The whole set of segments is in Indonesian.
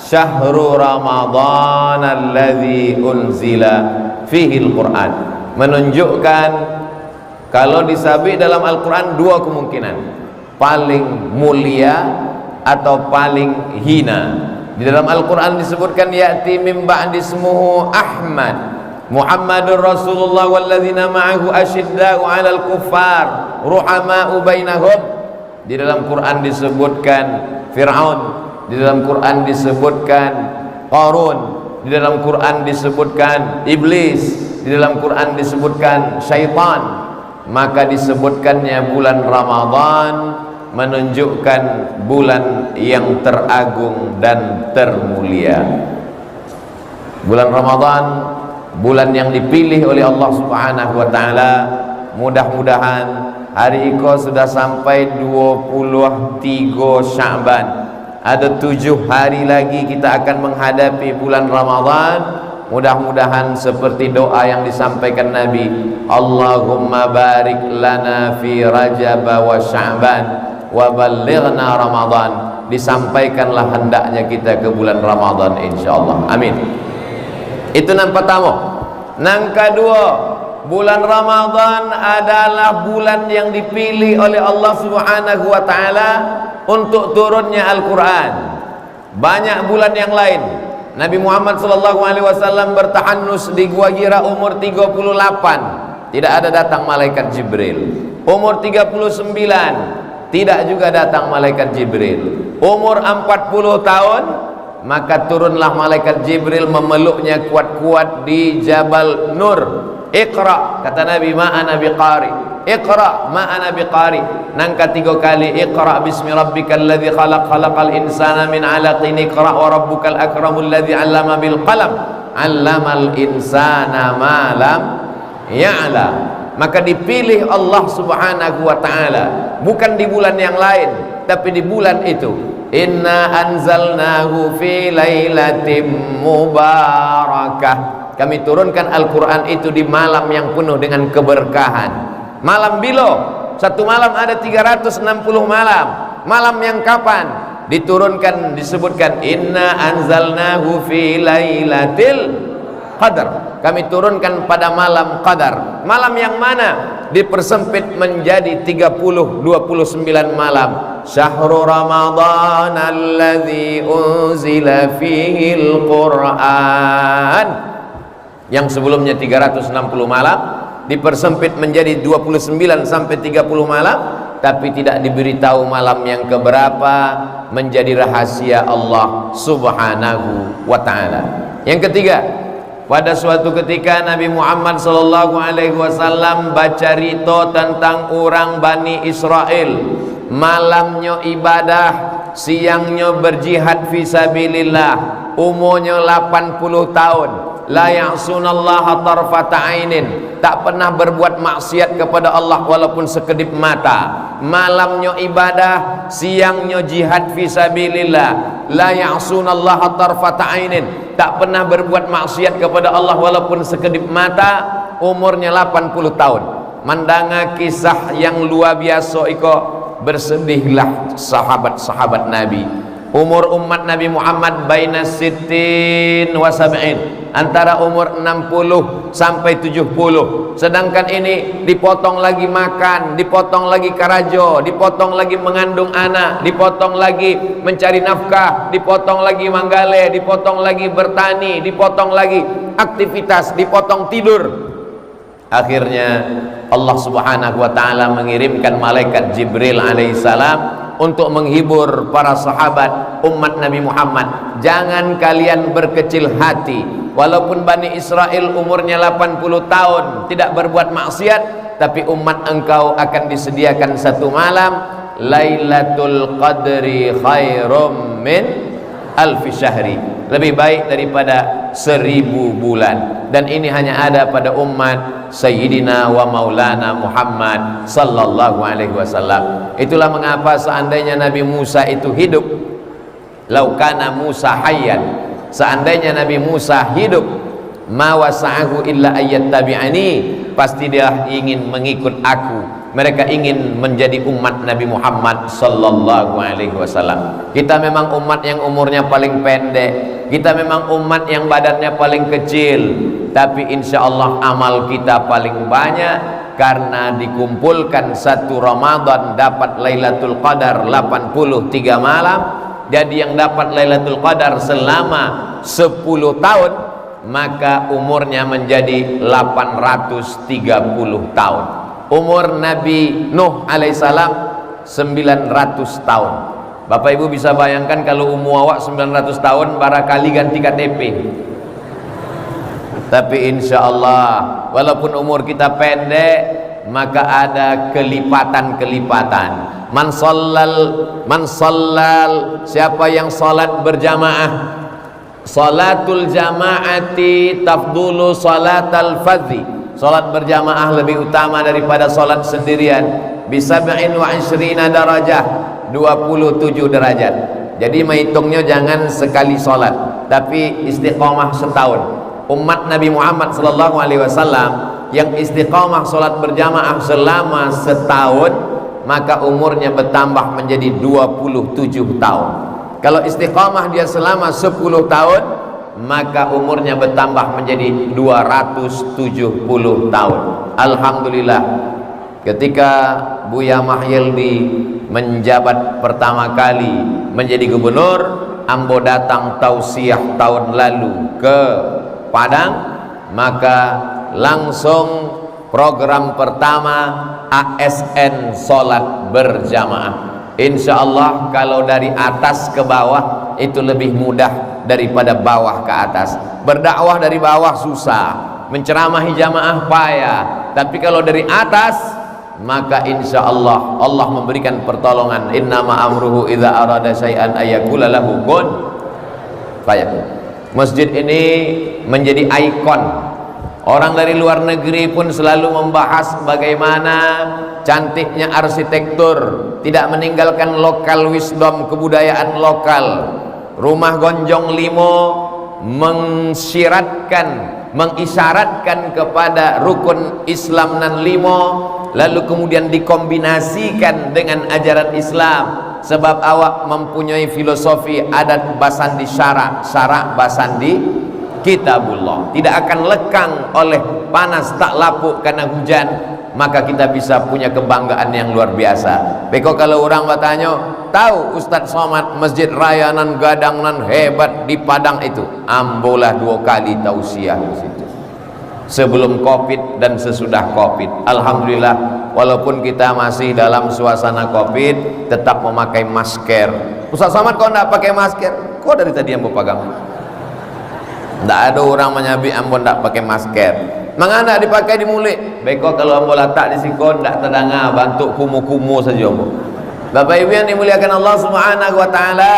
Syahrul Ramadhan alladzi unzila fihi al-Quran, menunjukkan kalau disabit dalam Al-Quran dua kemungkinan, paling mulia atau paling hina. Di dalam Al-Quran disebutkan ya'ti min ba'di ismuhu Ahmad Muhammadur Rasulullah walladzina ma'ahu asyidda'u 'alal kuffar ruhama'u bainahum. Di dalam Quran disebutkan Fir'aun, di dalam Quran disebutkan Qarun, di dalam Quran disebutkan iblis, di dalam Quran disebutkan syaitan. Maka disebutkannya bulan Ramadan menunjukkan bulan yang teragung dan termulia. Bulan Ramadan, bulan yang dipilih oleh Allah Subhanahu wa taala. Mudah-mudahan hari ini sudah sampai 23 Sya'ban. Ada 7 hari lagi kita akan menghadapi bulan Ramadan. Mudah-mudahan seperti doa yang disampaikan Nabi, Allahumma barik lana fi Rajab wa Sya'ban wa ballighna Ramadan. Disampaikanlah hendaknya kita ke bulan Ramadan insyaallah. Amin. Itu yang pertama. Yang kedua, bulan Ramadan adalah bulan yang dipilih oleh Allah Subhanahu wa taala untuk turunnya Al-Quran. Banyak bulan yang lain Nabi Muhammad SAW bertahannus di Gua Hira umur 38, tidak ada datang malaikat Jibril. Umur 39 tidak juga datang malaikat Jibril. Umur 40 tahun maka turunlah malaikat Jibril memeluknya kuat-kuat di Jabal Nur. Iqra, kata Nabi, ma ana biqari. Iqra, ma ana biqari. Nangka 3 kali, Iqra bismi rabbikal ladzi khalaq, khalaqal insana min 'alaqin. Iqra wa rabbukal akramul ladzi 'allama bil qalam, 'allamal insana ma lam ya'lam. Maka dipilih Allah Subhanahu wa taala bukan di bulan yang lain, tapi di bulan itu. Inna anzalnahu fi lailatin mubarakah. Kami turunkan Al-Quran itu di malam yang penuh dengan keberkahan. Malam bilo, satu malam ada 360 malam. Malam yang kapan diturunkan? Disebutkan inna anzalnahu fi lailatil qadar. Kami turunkan pada malam qadar. Malam yang mana? Dipersempit menjadi 29 malam. Syahrul Ramadhan alladzi unzila fihi al-Quran. Yang sebelumnya 360 malam dipersempit menjadi 29 sampai 30 malam, tapi tidak diberitahu malam yang keberapa, menjadi rahasia Allah Subhanahu wa taala. Yang ketiga, pada suatu ketika Nabi Muhammad SAW baca rito tentang orang Bani Israel. Malamnya ibadah, siangnya berjihad fisabilillah, umurnya 80 tahun. La ya'sunallaha tarfata ainin, tak pernah berbuat maksiat kepada Allah walaupun sekedip mata. Malamnya ibadah, siangnya jihad fisabilillah. La ya'sunallaha tarfata ainin, tak pernah berbuat maksiat kepada Allah walaupun sekedip mata. Umurnya 80 tahun. Mandanga kisah yang luar biasa iko, bersedihlah sahabat-sahabat Nabi. Umur umat Nabi Muhammad baina sittin wa sab'in, antara umur 60 sampai 70. Sedangkan ini dipotong lagi makan, dipotong lagi karajo, dipotong lagi mengandung anak, dipotong lagi mencari nafkah, dipotong lagi manggale, dipotong lagi bertani, dipotong lagi aktivitas, dipotong tidur. Akhirnya Allah Subhanahu wa taala mengirimkan malaikat Jibril alaihissalam untuk menghibur para sahabat umat Nabi Muhammad. Jangan kalian berkecil hati, walaupun Bani Israel umurnya 80 tahun tidak berbuat maksiat, tapi umat engkau akan disediakan satu malam, Lailatul Qadri khairum min alfi syahri, lebih baik daripada 1000 bulan. Dan ini hanya ada pada umat Sayyidina wa Maulana Muhammad sallallahu alaihi wasallam. Itulah mengapa seandainya Nabi Musa itu hidup, laukana Musa hayyan, seandainya Nabi Musa hidup, ma wasa'ahu illa ayyattabi'ani, pasti dia ingin mengikut aku. mereka ingin menjadi umat Nabi Muhammad sallallahu alaihi wasallam. Kita memang umat yang umurnya paling pendek, kita memang umat yang badannya paling kecil, tapi insya Allah amal kita paling banyak, karena dikumpulkan satu Ramadan dapat Lailatul Qadar 83 malam. Jadi yang dapat Lailatul Qadar selama 10 tahun, maka umurnya menjadi 830 tahun. Umur Nabi Nuh alaihissalam 900 tahun. Bapak Ibu bisa bayangkan kalau umur awak 900 tahun, barangkali ganti KTP. Tapi insya Allah walaupun umur kita pendek, maka ada kelipatan-kelipatan. Man sallal, siapa yang salat berjamaah, salatul jamaati tafdulu salatal fadhi, salat berjamaah lebih utama daripada salat sendirian, bisab'in wa ishrina darajah, 27 derajat. Jadi menghitungnya jangan sekali salat, tapi istiqamah setahun. Umat Nabi Muhammad sallallahu alaihi wasallam yang istiqamah salat berjamaah selama setahun, maka umurnya bertambah menjadi 27 tahun. Kalau istiqamah dia selama 10 tahun, maka umurnya bertambah menjadi 270 tahun. Alhamdulillah, ketika Buya Mahyildi menjabat pertama kali menjadi gubernur, ambo datang tausiah tahun lalu ke Padang, maka langsung program pertama ASN salat berjamaah. Insya Allah kalau dari atas ke bawah itu lebih mudah daripada bawah ke atas. Berdakwah dari bawah susah, menceramahi jamaah payah, tapi kalau dari atas, maka insya Allah Allah memberikan pertolongan. Innama amruhu idza arada syai'an ayyakula lahu kun fayakun. Masjid ini menjadi ikon. Orang dari luar negeri pun selalu membahas bagaimana cantiknya arsitektur, tidak meninggalkan lokal wisdom, kebudayaan lokal. Rumah Gonjong Limo mengisyaratkan kepada rukun Islam nan limo, lalu kemudian dikombinasikan dengan ajaran Islam. Sebab awak mempunyai filosofi adat basandi syarak, syarak basandi kitabullah, tidak akan lekang oleh panas, tak lapuk karena hujan, maka kita bisa punya kebanggaan yang luar biasa. Beko kalau orang bertanya, tahu Ustadz Somad masjid raya nan gadang nan hebat di Padang itu, ambolah 2 kali tausiah di situ, sebelum Covid dan sesudah Covid. Alhamdulillah, walaupun kita masih dalam suasana Covid, tetap memakai masker. Ustadz Somad kok enggak pakai masker? Kok dari tadi yang pegang? Tidak ada orang menyabi ambo tidak pakai masker. Mengapa dipakai di mulut? Beko kalau ambo letak di sikon tidak terdengar, bantu kumu-kumu saja ambo. Bapak Ibu yang dimuliakan Allah Subhanahu wa taala.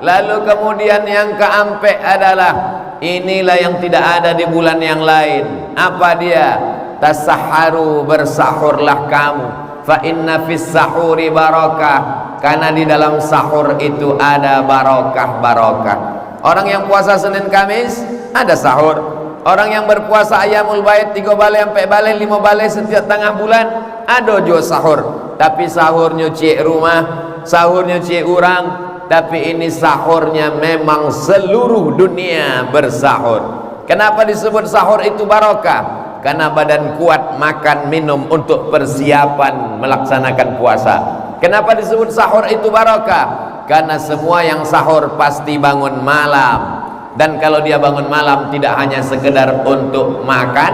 Lalu kemudian yang keempat adalah inilah yang tidak ada di bulan yang lain. Apa dia? Tasahharu, bersahurlah kamu. Fa inna fis sahuri barakah. Karena di dalam sahur itu ada barokah-barokah. Orang yang puasa Senin Kamis ada sahur. Orang yang berpuasa Ayyamul Bait 3 balai sampai balai 5 balai setiap tengah bulan ada juga sahur. Tapi sahurnya cik rumah, sahurnya cik orang, tapi ini sahurnya memang seluruh dunia bersahur. Kenapa disebut sahur itu barokah? Karena badan kuat makan minum untuk persiapan melaksanakan puasa. Kenapa disebut sahur itu barokah? Karena semua yang sahur pasti bangun malam, dan kalau dia bangun malam tidak hanya sekedar untuk makan,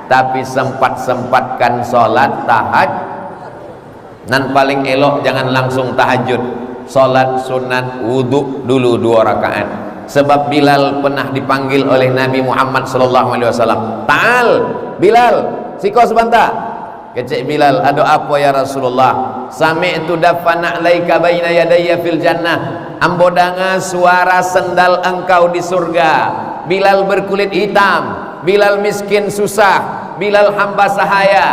tapi sempat-sempatkan sholat tahajud. Dan paling elok jangan langsung tahajud, sholat sunat wudhu dulu 2 rakaat. Sebab Bilal pernah dipanggil oleh Nabi Muhammad SAW. Ta'al Bilal, siko sebentar. Kecik Bilal, ada apa ya Rasulullah? Sami'tu dafana alaika baina yadayya fil jannah. Ambo dengar suara sendal engkau di surga. Bilal berkulit hitam, Bilal miskin susah, Bilal hamba sahaya,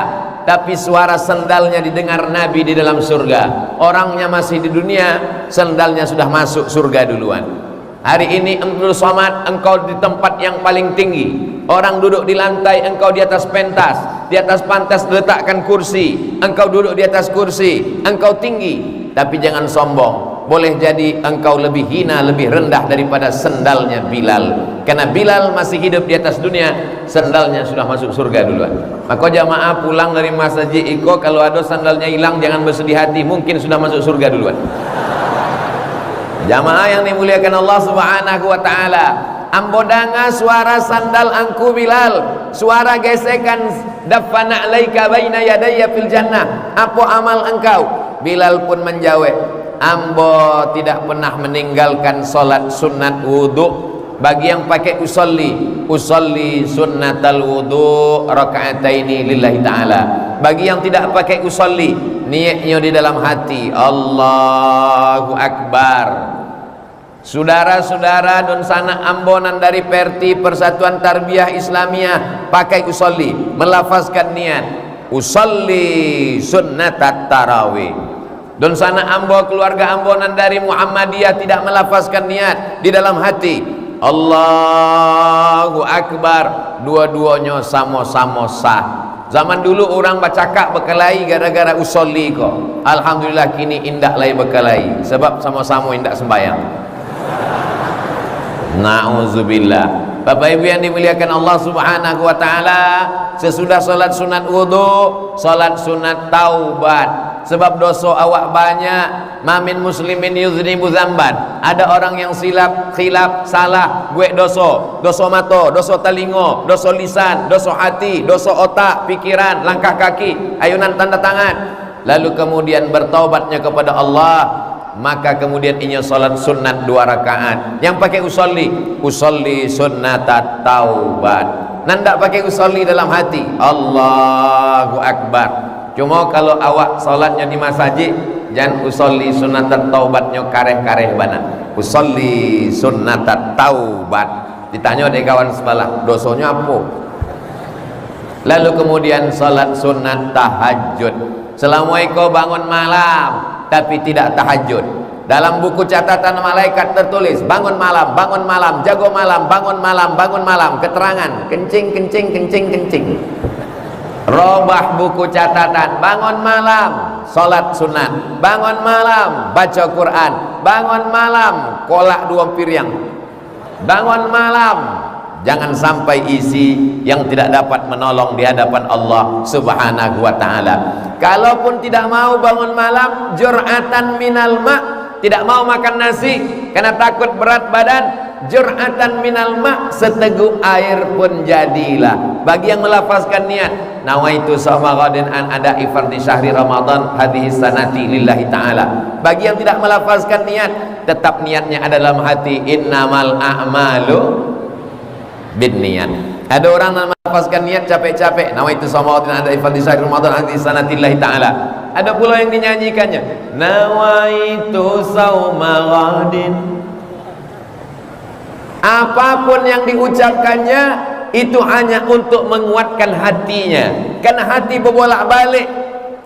tapi suara sendalnya didengar Nabi di dalam surga. Orangnya masih di dunia, sendalnya sudah masuk surga duluan. Hari ini Abdul Somad, engkau di tempat yang paling tinggi. Orang duduk di lantai, engkau di atas pentas. di atas pantas letakkan kursi, engkau duduk di atas kursi, engkau tinggi, tapi jangan sombong. Boleh jadi engkau lebih hina, lebih rendah daripada sendalnya Bilal, karena Bilal masih hidup di atas dunia, sendalnya sudah masuk surga duluan. Maka jamaah pulang dari masjid Iko, kalau ada sandalnya hilang jangan bersedih hati, mungkin sudah masuk surga duluan. Jamaah yang dimuliakan Allah Subhanahu wa taala, ambodanga suara sandal angku Bilal, suara gesekan dafana alaika baina yadayya fil jannah, apa amal engkau? Bilal pun menjawab, ambo tidak pernah meninggalkan solat sunat wudu. Bagi yang pakai usolli sunnatal wudu rakaataini lillahi ta'ala. Bagi yang tidak pakai usolli, niatnya di dalam hati, Allahu Akbar. Saudara-saudara dan sanak ambonan dari Perti Persatuan Tarbiyah Islamiyah pakai usolli, melafazkan niat usolli sunnatat tarawih. Dan sana ambo keluarga ambonan dari Muhammadiyah tidak melafazkan niat di dalam hati, Allahu Akbar. Dua-duanya sama-sama sah. Zaman dulu orang bercakap berkelahi gara-gara usolli kok. Alhamdulillah kini indak lagi berkelahi sebab sama-sama indak sembahyang. Na'udzubillah. Bapak Ibu yang dimuliakan Allah Subhanahu wa taala, sesudah salat sunat wudu, salat sunat taubat. Sebab dosa awak banyak, mamin muslimin yuznibu dzamban. Ada orang yang silap, khilaf, salah, buat dosa, dosa mata, dosa telinga, dosa lisan, dosa hati, dosa otak, pikiran, langkah kaki, ayunan tanda tangan. Lalu kemudian bertaubatnya kepada Allah, maka kemudian inya salat sunat 2 rakaat. Yang pakai usolli sunnatat taubat. Nanda pakai usolli dalam hati, Allahu Akbar. Cuma kalau awak salatnya di masjid, jangan usolli sunnatat taubatnya kareh-kareh bana. Usolli sunnatat taubat. Ditanya oleh kawan sebelah, dosanya apa? Lalu kemudian salat sunat tahajud. Selama kau bangun malam tapi tidak tahajud, dalam buku catatan malaikat tertulis bangun malam, jago malam, bangun malam, keterangan kencing. Robah buku catatan, bangun malam salat sunat, bangun malam baca Quran, bangun malam kolak 2 piring, bangun malam. Jangan sampai isi yang tidak dapat menolong di hadapan Allah Subhanahu wa taala. Kalaupun tidak mau bangun malam, jur'atan minal ma', tidak mau makan nasi karena takut berat badan, jur'atan minal ma', seteguk air pun jadilah. Bagi yang melafazkan niat, nawaitu sama ghadin an ada'i fardhi syahri Ramadan hadhihi sanati lillahi ta'ala. Bagi yang tidak melafazkan niat, tetap niatnya ada dalam hati, innamal a'malu binniat. Ada orang yang melafazkan niat capek-capek, nawaitu sama ghadin an ada'i fardhi syahri Ramadan hadhihi sanati lillahi ta'ala. Ada pula yang dinyanyikannya, nawaitu sauma ghadin. Apapun yang diucapkannya itu hanya untuk menguatkan hatinya, karena hati berbolak-balik.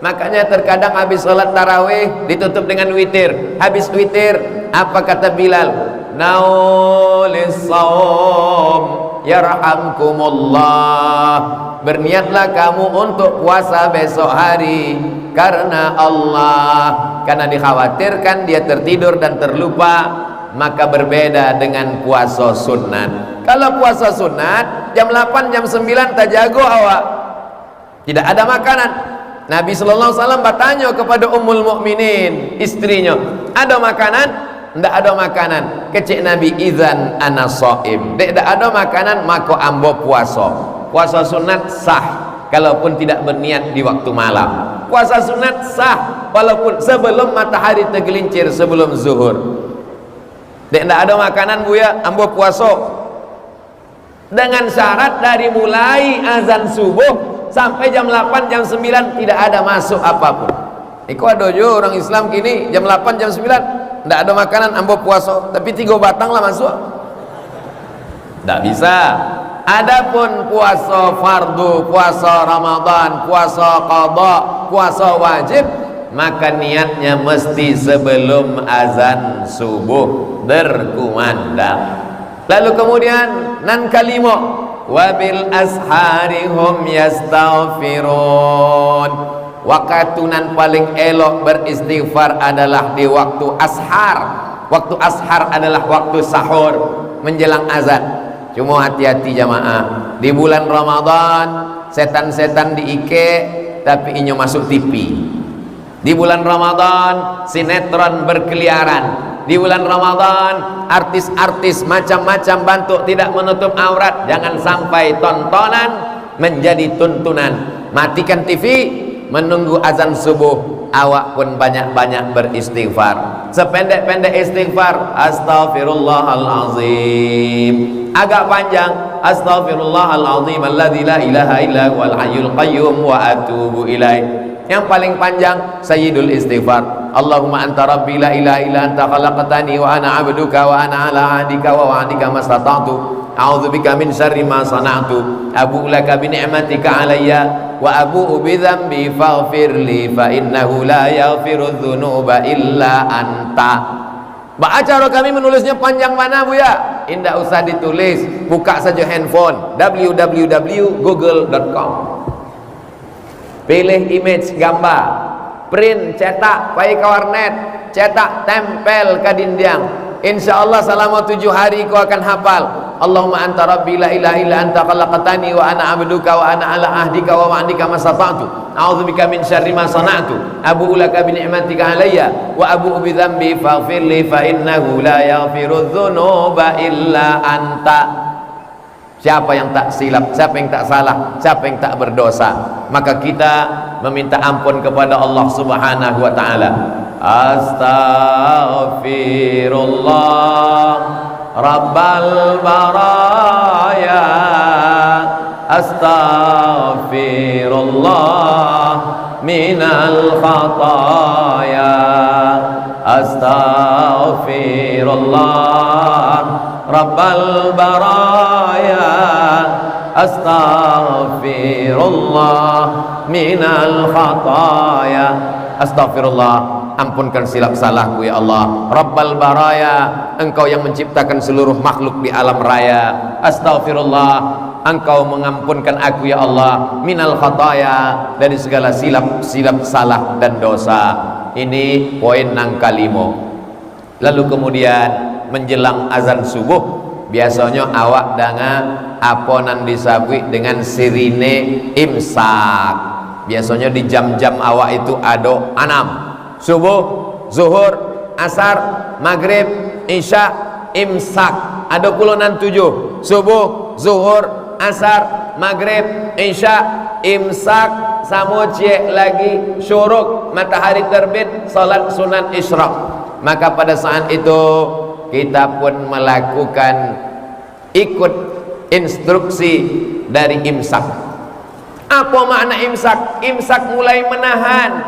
Makanya terkadang habis sholat tarawih ditutup dengan witir. Habis witir apa kata Bilal? Naulis saum yarhamkumullah. Berniatlah kamu untuk puasa besok hari karena Allah, karena dikhawatirkan dia tertidur dan terlupa. Maka berbeda dengan puasa sunat. Kalau puasa sunat jam 8 jam 9 tak jago awak, tidak ada makanan. Nabi sallallahu alaihi wasallam bertanya kepada Ummul Mukminin, istrinya, ada makanan? Tidak ada makanan. Kecik Nabi, idzan ana shaim. Tidak ada makanan maka ambo puasa. Puasa sunat sah kalaupun tidak berniat di waktu malam. Puasa sunat sah walaupun sebelum matahari tergelincir, sebelum zuhur. Tidak ada makanan buya, ambo puasa dengan syarat dari mulai azan subuh sampai jam 8 jam 9 tidak ada masuk apapun. Iku ada juga orang Islam kini jam 8 jam 9 tidak ada makanan, ambo puasa, tapi 3 batang lah masuk. Tidak bisa. Adapun puasa fardu, puasa Ramadan, puasa qada, puasa wajib, maka niatnya mesti sebelum azan subuh berkumandang. Lalu kemudian nan kalimo wa bil ashari hum yastaghfirun. Wakatunan paling elok beristighfar adalah di waktu ashar. Waktu ashar adalah waktu sahur menjelang azan. Cuma hati-hati jamaah, di bulan Ramadan setan-setan diike tapi inyo masuk TV. Di bulan Ramadan sinetron berkeliaran. Di bulan Ramadan artis-artis macam-macam bentuk tidak menutup aurat. Jangan sampai tontonan menjadi tuntunan. Matikan TV, menunggu azan subuh, awak pun banyak-banyak beristighfar. Sependek-pendek istighfar, astaghfirullahalazim. Agak panjang, astaghfirullahalazim alladzi la ilaha illa huwal hayyul qayyum wa atubu ilaih. Yang paling panjang sayyidul istighfar, Allahumma anta rabbi la ilaha illa anta khalaqtani wa ana 'abduka wa ana 'ala 'ahdika wa wa'dika mastata'tu a'udzubika min syarri ma sana'tu abu'u laka bi ni'matika 'alayya wa abu'u bi dzambi faghfir li fa innahu la yaghfiru dzunuba illa anta. Acara kami menulisnya panjang mana Bu ya? Indah usah ditulis, buka saja handphone www.google.com. Pilih image gambar, print, cetak, pai ke warnet, cetak, tempel ke dinding. Insya Allah selama 7 hari kau akan hafal. Allahumma anta rabbi la ilaha illa anta khalaqtani wa ana 'abduka wa ana 'ala ahdika wa wa'dika mastata'tu a'udzubika min syarri ma sana'tu abu'u laka bi ni'matika 'alayya wa abu'u bi dzambi faghfir li fa innahu la yaghfiru dzunuba illa anta. Siapa yang tak silap, siapa yang tak salah, siapa yang tak berdosa, maka kita meminta ampun kepada Allah Subhanahu wa taala. Astaghfirullah Rabbal baraya, astaghfirullah minal khataya, astaghfirullah Rabbal baraya, astaghfirullah minal khataya. Astaghfirullah, ampunkan silap salahku ya Allah. Rabbal baraya, engkau yang menciptakan seluruh makhluk di alam raya. Astaghfirullah, engkau mengampunkan aku ya Allah. Minal khataya, dari segala silap salah dan dosa. Ini poin nang kalimo. Lalu kemudian menjelang azan subuh biasanya awak danga aponan disabui dengan sirine imsak. Biasanya di jam-jam awak itu ada 6: subuh, zuhur, asar, maghrib, isya, imsak. Ada puluhan 7: subuh, zuhur, asar, maghrib, isya, imsak, samo cek lagi syuruk, matahari terbit, salat sunat isyraq. Maka pada saat itu kita pun melakukan ikut instruksi dari imsak. Apa makna imsak? Imsak mulai menahan.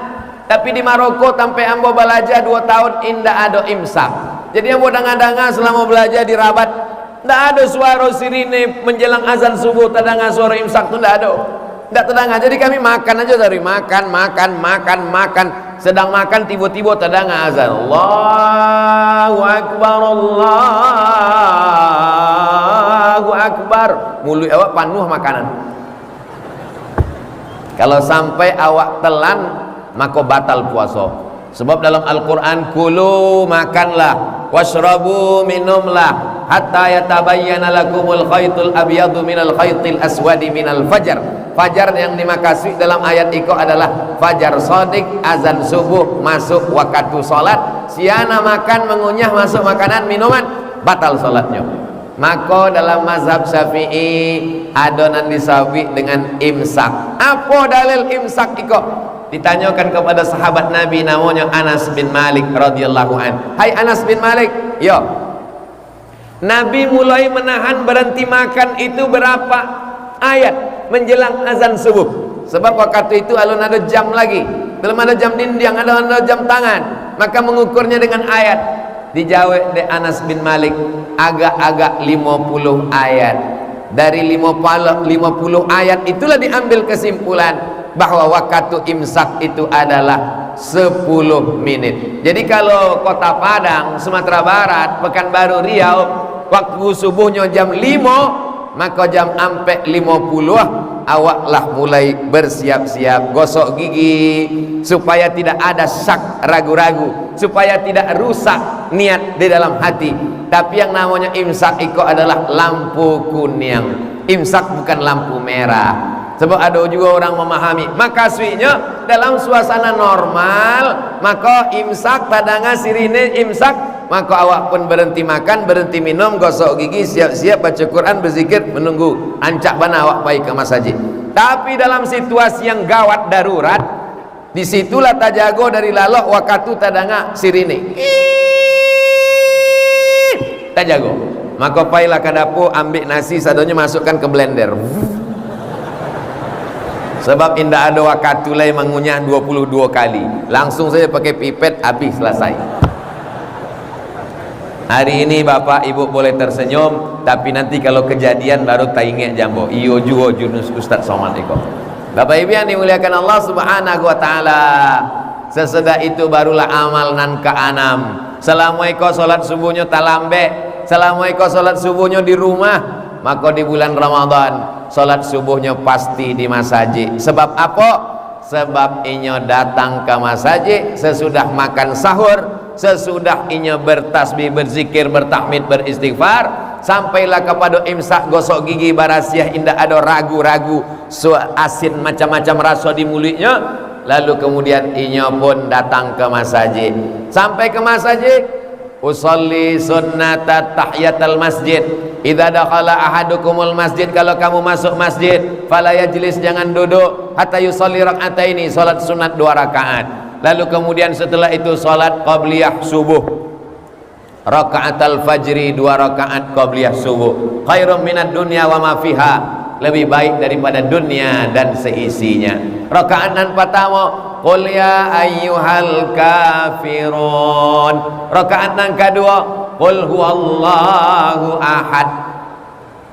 Tapi di Maroko sampai ambo belajar 2 tahun indah ada imsak. Jadi ambo danga-danga selama belajar di Rabat, tidak ada suara sirine menjelang azan subuh, tadanga suara imsak itu tidak ada. Tidak tadanga. Jadi kami makan aja dari makan. Sedang makan tiba-tiba tadanga azan. Allahu Akbar, Allahu Akbar. Mulut awak penuh makanan. Kalau sampai awak telan, maka batal puasa. Sebab dalam Al-Quran, kulu makanlah, washrabu minumlah, hatta yatabayyana lakumul khaytul abyadu minal khaytil aswadi minal fajar. Fajar yang dimaksud dalam ayat itu adalah fajar sodik, azan subuh, masuk waktu salat. Siana makan, mengunyah, masuk makanan, minuman, batal salatnya. Maka dalam mazhab Syafi'i adonan disawi dengan imsak. Apa dalil imsak itu? Ditanyakan kepada sahabat Nabi namanya Anas bin Malik radhiyallahu an. Hai Anas bin Malik, yo. Nabi mulai menahan berhenti makan itu berapa ayat menjelang azan subuh? Sebab waktu itu alun ada jam lagi, belum ada jam dinding, ada jam tangan. Maka mengukurnya dengan ayat. Dijawab de Anas bin Malik, agak-agak 50 ayat. Dari 50 ayat itulah diambil kesimpulan bahwa waktu imsak itu adalah 10 menit. Jadi kalau Kota Padang, Sumatera Barat, Pekanbaru, Riau, waktu subuhnya jam 5, maka jam ampek 50 awaklah mulai bersiap-siap gosok gigi supaya tidak ada syak ragu-ragu, supaya tidak rusak niat di dalam hati. Tapi yang namanya imsak itu adalah lampu kuning, imsak bukan lampu merah. Sebab ada juga orang memahami maka suinya dalam suasana normal maka imsak tadanga sirine imsak, maka awak pun berhenti makan, berhenti minum, gosok gigi, siap-siap baca Quran, berzikir, menunggu ancak bana awak pergi ke masjid. Tapi dalam situasi yang gawat darurat, disitulah tajago dari lalok wakatu tadanga sirine tajago, maka pailah ke dapur ambil nasi sadonya masukkan ke blender. Sebab indah ada waktu lain mengunyah 22 kali, langsung saja pakai pipet, habis selesai. Hari ini bapak ibu boleh tersenyum, tapi nanti kalau kejadian baru tak ingat jambo. Iyo juga jurus Ustaz Somad Eko. Bapak ibu yang dimuliakan Allah subhanahu wa ta'ala, sesudah itu barulah amal nan ke-6. Assalamualaikum solat subuhnya talambe, assalamualaikum solat subuhnya di rumah, maka di bulan Ramadan solat subuhnya pasti di masjid. Sebab apa? Sebab inyo datang ke masjid sesudah makan sahur, sesudah inyo bertasbih, berzikir, bertahmid, beristighfar, sampailah kepada imsak gosok gigi barasiah, indah ada ragu-ragu asin macam-macam rasa di mulutnya, lalu kemudian inyo pun datang ke masjid. Sampai ke masjid, usolli sunnata tahiyatul masjid. Idza dakhala ahadukumul masjid, kalau kamu masuk masjid, fala yajlis, jangan duduk, hatta yusolli rak'ataini, salat sunat 2 rakaat. Lalu kemudian setelah itu salat qabliyah subuh, raka'atul fajri 2 rakaat qabliyah subuh. Khairum minad dunya wa ma fiha, lebih baik daripada dunia dan seisinya. Rakaat yang pertama qul ya ayyuhal kafirun. Rakaat yang kedua qul huwallahu ahad.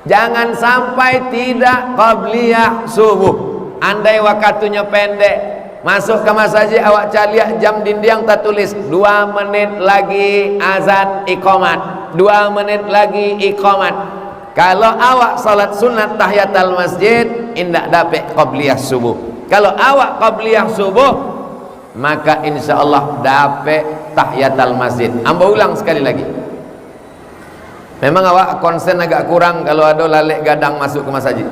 Jangan sampai tidak qabliyah subuh. Andai waktunya pendek, masuk ke masjid awak caliak jam dinding tertulis 2 menit lagi azan iqamat, 2 menit lagi iqamat. Kalau awak salat sunat tahiyatul masjid, indak dapat qabliyah subuh. Kalau awak qabliyah subuh, maka insyaallah dapat tahiyatul masjid. Amba ulang sekali lagi. Memang awak konsen agak kurang kalau ada lalek gadang masuk ke masjid.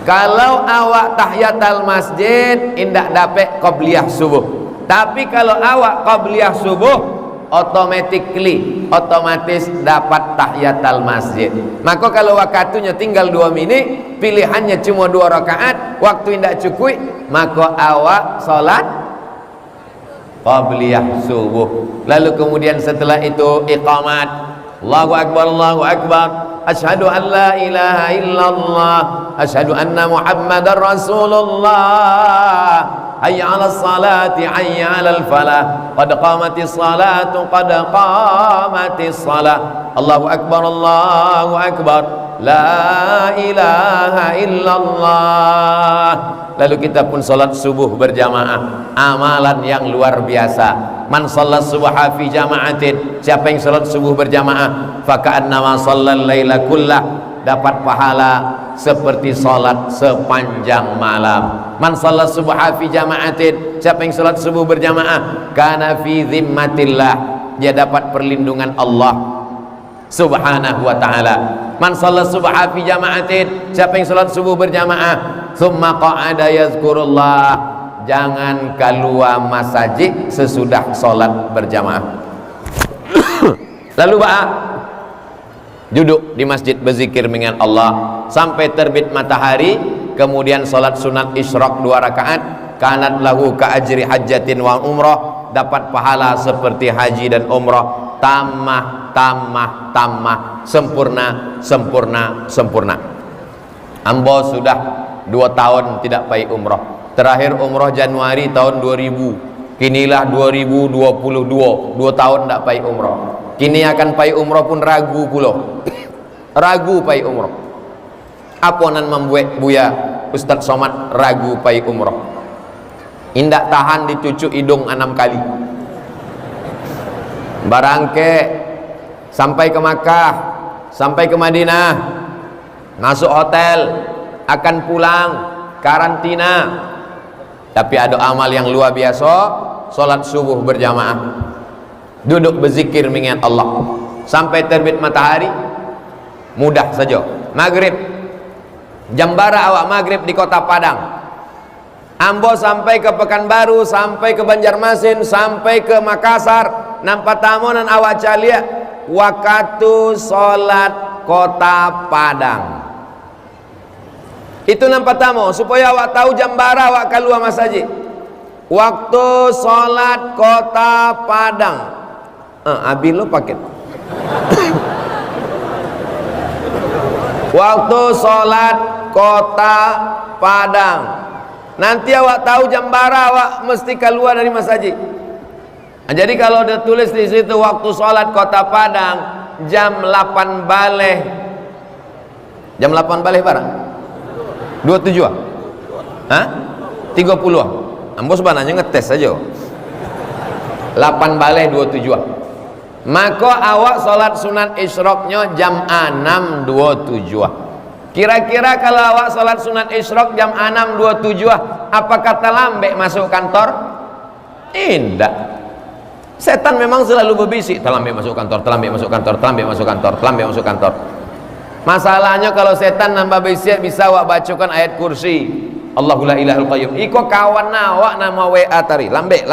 Kalau awak tahiyatul masjid, indak dapat qabliyah subuh. Tapi kalau awak qabliyah subuh, otomatis dapat tahiyatul masjid. Maka kalau waktunya tinggal 2 menit, pilihannya cuma 2 rakaat, waktu tidak cukup, maka awak salat qabliyah subuh. Lalu kemudian setelah itu iqamat, Allahu akbar, Allahu akbar, asyhadu an la ilaha illallah, asyhadu anna muhammadar rasulullah, hayya 'alas salati, hayya 'alal falah, qad qamatis salatu, qad qamatis salah, Allahu akbar, Allahu akbar, la ilaha illallah. Lalu kita pun salat subuh berjamaah, amalan yang luar biasa. Man salat subha fi jama'atin, siapa yang salat subuh berjamaah, faka'annama shallal laila kullah, dapat pahala seperti salat sepanjang malam. Man salat subha fi jama'atin, siapa yang salat subuh berjamaah, kana fi zimmatillah, dia dapat perlindungan Allah subhanahu wa ta'ala. Man salat subha fi jama'atin, siapa yang salat subuh berjamaah, thumma qa'ada yazkurullah, jangan keluar masjid sesudah salat berjamaah. Lalu duduk di masjid berzikir mengingat Allah sampai terbit matahari, kemudian salat sunat isyraq 2 rakaat, kanat lahu ka ajri hajjatin wa umrah, dapat pahala seperti haji dan umrah, tamah, sempurna, Ambo sudah 2 tahun tidak pergi umrah. Terakhir umrah Januari tahun 2000. Kinilah 2022, 2 tahun tidak pergi umrah. Kini akan pergi umrah pun ragu pula. Ragu pergi umrah. Apa yang membuat Buya Ustaz Somad ragu pergi umrah? Indak tahan ditucuk hidung 6 kali. Barangke sampai ke Makkah, sampai ke Madinah, masuk hotel, akan pulang, karantina, tapi ada amal yang luar biasa, solat subuh berjamaah, duduk berzikir mengingat Allah sampai terbit matahari, mudah saja. Maghrib, jambara awak maghrib di kota Padang, ambo sampai ke Pekanbaru, sampai ke Banjarmasin, sampai ke Makassar, nampak tamonan awak calia waktu solat kota Padang. Itu nampak tamu supaya awak tahu jambara awak keluar masjid. Waktu solat kota Padang. Abi lo paket. Waktu solat kota Padang. Nanti awak tahu jambara awak mesti keluar dari masjid. Jadi kalau ada tulis di situ waktu solat kota Padang jam 8 baleh. Jam 8 baleh barang. 27 ah? Hah? 30 ah? Ambo sebenarnya ngetes saja 8 baleh 27 ah. Maka awak solat sunat isyroknya jam 6.27 ah. Kira-kira kalau awak solat sunat isyrok jam 6.27 ah, apa kata lambe masuk kantor? Tidak. Setan memang selalu berbisik, terlambat masuk kantor, terlambat masuk kantor, terlambat masuk kantor, terlambat masuk kantor. Masalahnya kalau setan nambah bisik bisa awak bacakan ayat kursi Allahu la ilahul qayyum. Iko kawan awak nama WA tari lambe.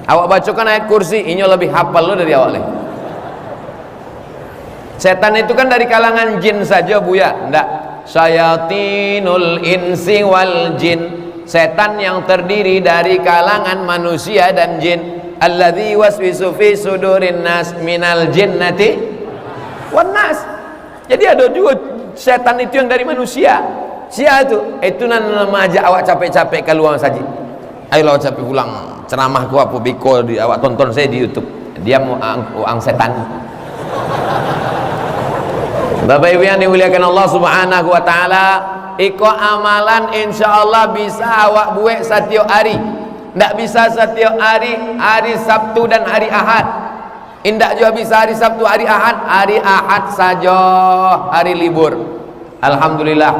Awak bacakan ayat kursi, ini lebih hafal lo dari awak le. Setan itu kan dari kalangan jin saja buya, ndak. Syayatinul insi wal jin. Setan yang terdiri dari kalangan manusia dan jin. Alladzi waswisu fi sudurin nas minal jinnati wanas. Jadi ada dua setan itu yang dari manusia. Sia itu nama aja awak capek-capek keluar saja. Ayo awak capek pulang ceramah ku apa biko di awak tonton saya di YouTube. Dia mau ang setan. Bapak Ibu yang dimuliakan Allah Subhanahu wa taala, iko amalan insyaallah bisa awak buat setiap hari. Ndak bisa setiap hari, hari Sabtu dan hari Ahad. Indak juga bisa hari Sabtu, hari Ahad saja hari libur. Alhamdulillah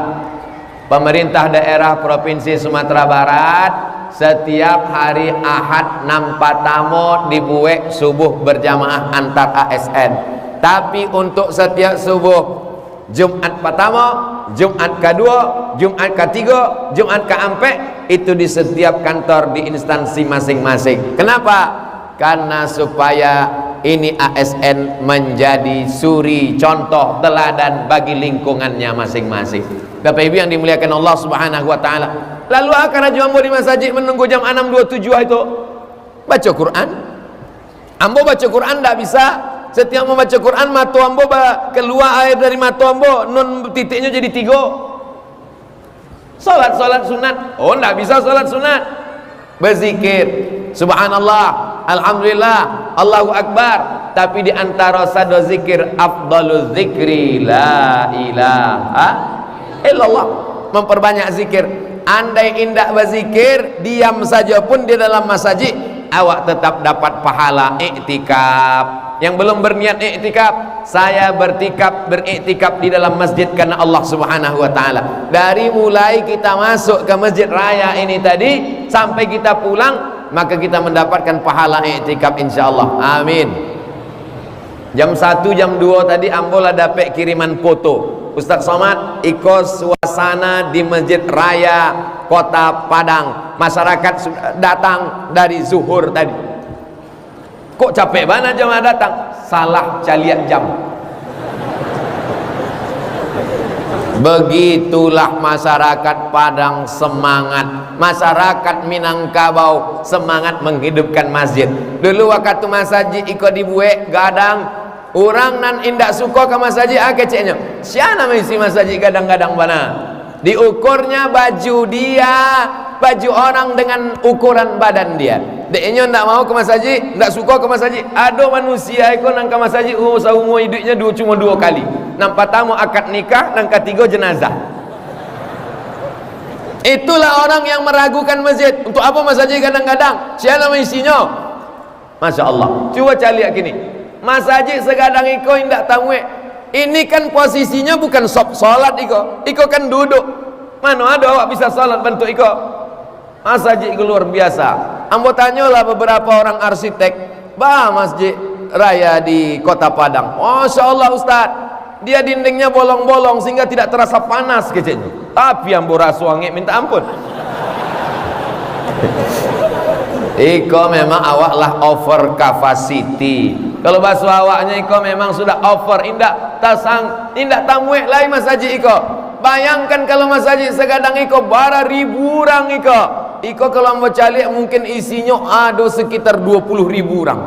pemerintah daerah Provinsi Sumatera Barat setiap hari Ahad nampak tamu dibuat subuh berjamaah antar ASN. Tapi untuk setiap subuh Jumat pertama, Jumat kedua, Jumat ketiga, Jumat keempat itu di setiap kantor di instansi masing-masing. Kenapa? Karena supaya ini ASN menjadi suri contoh teladan bagi lingkungannya masing-masing. Bapak Ibu yang dimuliakan Allah Subhanahu wa taala. Lalu akan aja ambo di masjid menunggu jam 6.27 itu baca Quran. Ambo baca Quran tidak bisa. Setiap membaca Quran mata ambo keluar air dari mata ambo, nun titiknya jadi 3. Salat sunat. Oh, tidak bisa salat sunat. Berzikir subhanallah, alhamdulillah, Allahu akbar. Tapi di antara sado zikir afdalul zikri la ilaha illallah. Memperbanyak zikir. Andai indah berzikir, diam saja pun di dalam masjid, awak tetap dapat pahala iktikaf. Yang belum berniat iktikaf, saya beriktikaf di dalam masjid karena Allah Subhanahu wa taala. Dari mulai kita masuk ke masjid raya ini tadi sampai kita pulang, maka kita mendapatkan pahala iktikaf insyaallah. Amin. Jam 1 jam 2 tadi ambola dapat kiriman foto. Ustaz Somad ikut suasana di masjid raya kota Padang. Masyarakat datang dari zuhur tadi. Kok capek banget jamaah datang? Salah calian jam. Begitulah masyarakat Padang semangat. Masyarakat Minangkabau semangat menghidupkan masjid. Dulu waktu masjid ikut dibuat gadang, orang nan indak suka ke masjid keceknya. Siapa nama isi masjid gadang-gadang mana? Diukurnya baju dia, baju orang dengan ukuran badan dia. Deknya ndak mau ke masjid, ndak suka ke masjid. Ada manusia ikut nang ke masjid seumur hidupnya cuma 2 kali. Nang pertama akad nikah, nang ketiga jenazah. Itulah orang yang meragukan masjid. Untuk apa masjid kadang-kadang? Siapa nama isinya? Masya Allah. Coba cari gini. Masjid segadang ikut ndak tamu. Ini kan posisinya bukan sholat iko kan duduk. Mana ada awak bisa sholat bentuk iko? Masjid luar biasa. Ambo tanyalah beberapa orang arsitek, masjid raya di Kota Padang. Masya Allah Ustaz, dia dindingnya bolong-bolong sehingga tidak terasa panas kecilnya. Tapi ambo rasuangi minta ampun. Iko memang awak lah over capacity. Kalau bahasa awaknya iko memang sudah over, indak tamuek lagi masjid iko. Bayangkan kalau masjid segadang iko bara ribu orang iko. Iko kalau mau cari mungkin isinya ada sekitar 20.000 orang.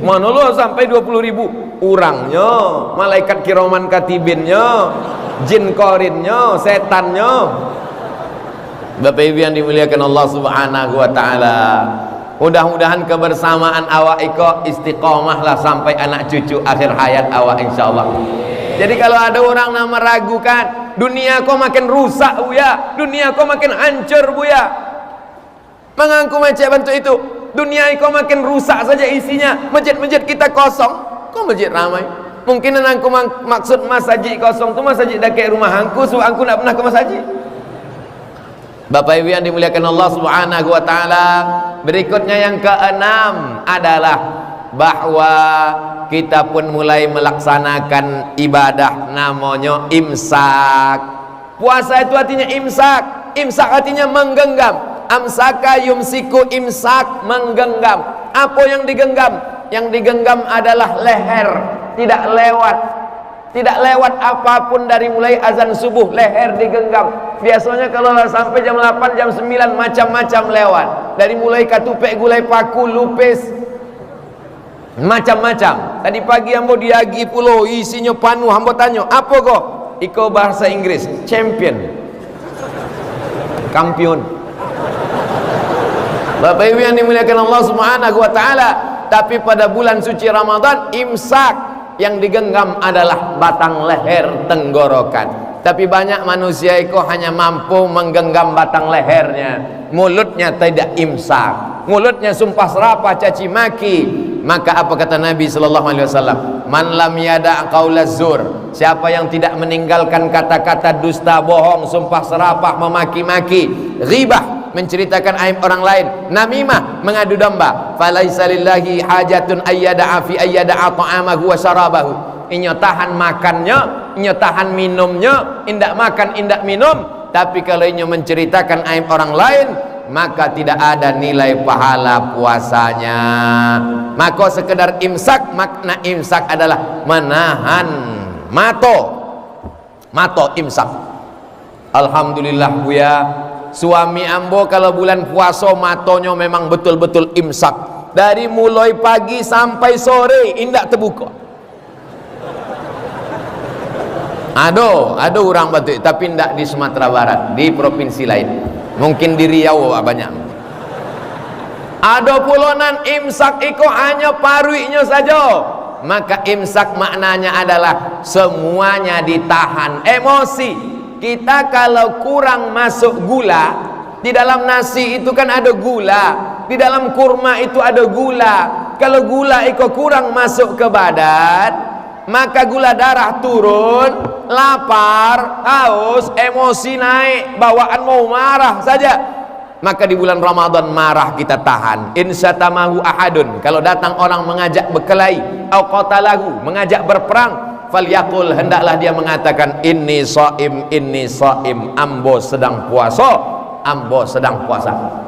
Mana lo sampai 20.000 orangnya, malaikat kiraman katibinnya, jin korinnya, setannya. Bapak Ibu yang dimuliakan Allah Subhanahu wa taala, mudah-mudahan kebersamaan awak iko istiqomah lah sampai anak cucu akhir hayat awak insyaallah. Jadi kalau ada orang yang meragukan, dunia kau makin rusak buya, dunia kau makin hancur buya, mengaku macam bentuk itu, dunia kau makin rusak saja isinya. Masjid-masjid kita kosong, kok masjid ramai? Mungkin aku maksud masjid kosong tu masjid dekat rumah angku, so aku nak pernah ke masjid. Bapak Ibu yang dimuliakan Allah Subhanahu wa taala, berikutnya yang keenam adalah bahwa kita pun mulai melaksanakan ibadah namanya imsak. Puasa itu artinya imsak. Imsak artinya menggenggam. Amsaka yumsiku, imsak, menggenggam. Apa yang digenggam? Yang digenggam adalah leher, tidak lewat apapun dari mulai azan subuh, leher digenggam. Biasanya kalau sampai jam 8, jam 9 macam-macam lewat. Dari mulai katupek, gulai paku, lupis, macam-macam. Tadi pagi ambo diagi pulau isinya panu, ambo tanya, apa kok? Iko bahasa Inggris, champion, kampion. Bapak Ibu yang dimuliakan Allah Subhanahu wa taala, tapi pada bulan suci Ramadan imsak yang digenggam adalah batang leher tenggorokan. Tapi banyak manusia itu hanya mampu menggenggam batang lehernya, mulutnya tidak imsak, mulutnya sumpah serapah, caci maki. Maka apa kata Nabi sallallahu alaihi wasallam? Man lam yada' qaulaz zur, siapa yang tidak meninggalkan kata-kata dusta, bohong, sumpah serapah, memaki-maki, ghibah, menceritakan aib orang lain, namimah, mengadu domba, falaisa lillahi hajatun ayyada'a fi ayyada'a ta'amahu wa syarabahu. Inyo tahan makannya, inyo tahan minumnya, indak makan, indak minum. Tapi kalau inyo menceritakan aib orang lain, maka tidak ada nilai pahala puasanya. Maka sekedar imsak, makna imsak adalah menahan mato imsak. Alhamdulillah buya, suami ambo kalau bulan puasa matonya memang betul-betul imsak. Dari mulai pagi sampai sore indak terbuka. Ada orang batu, tapi tidak di Sumatera Barat, di provinsi lain, mungkin di Riau banyak. Ada pulonan imsak iko hanya paruinya saja. Maka imsak maknanya adalah semuanya ditahan. Emosi kita kalau kurang masuk gula, di dalam nasi itu kan ada gula, di dalam kurma itu ada gula. Kalau gula iko kurang masuk ke badan, maka gula darah turun, lapar, haus, emosi naik, bawaan mau marah saja. Maka di bulan Ramadan marah kita tahan. Insyatamahu ahadun, kalau datang orang mengajak berkelahi, au qatalahu, mengajak berperang, falyaqul, hendaklah dia mengatakan inni shaim, ambo sedang puasa.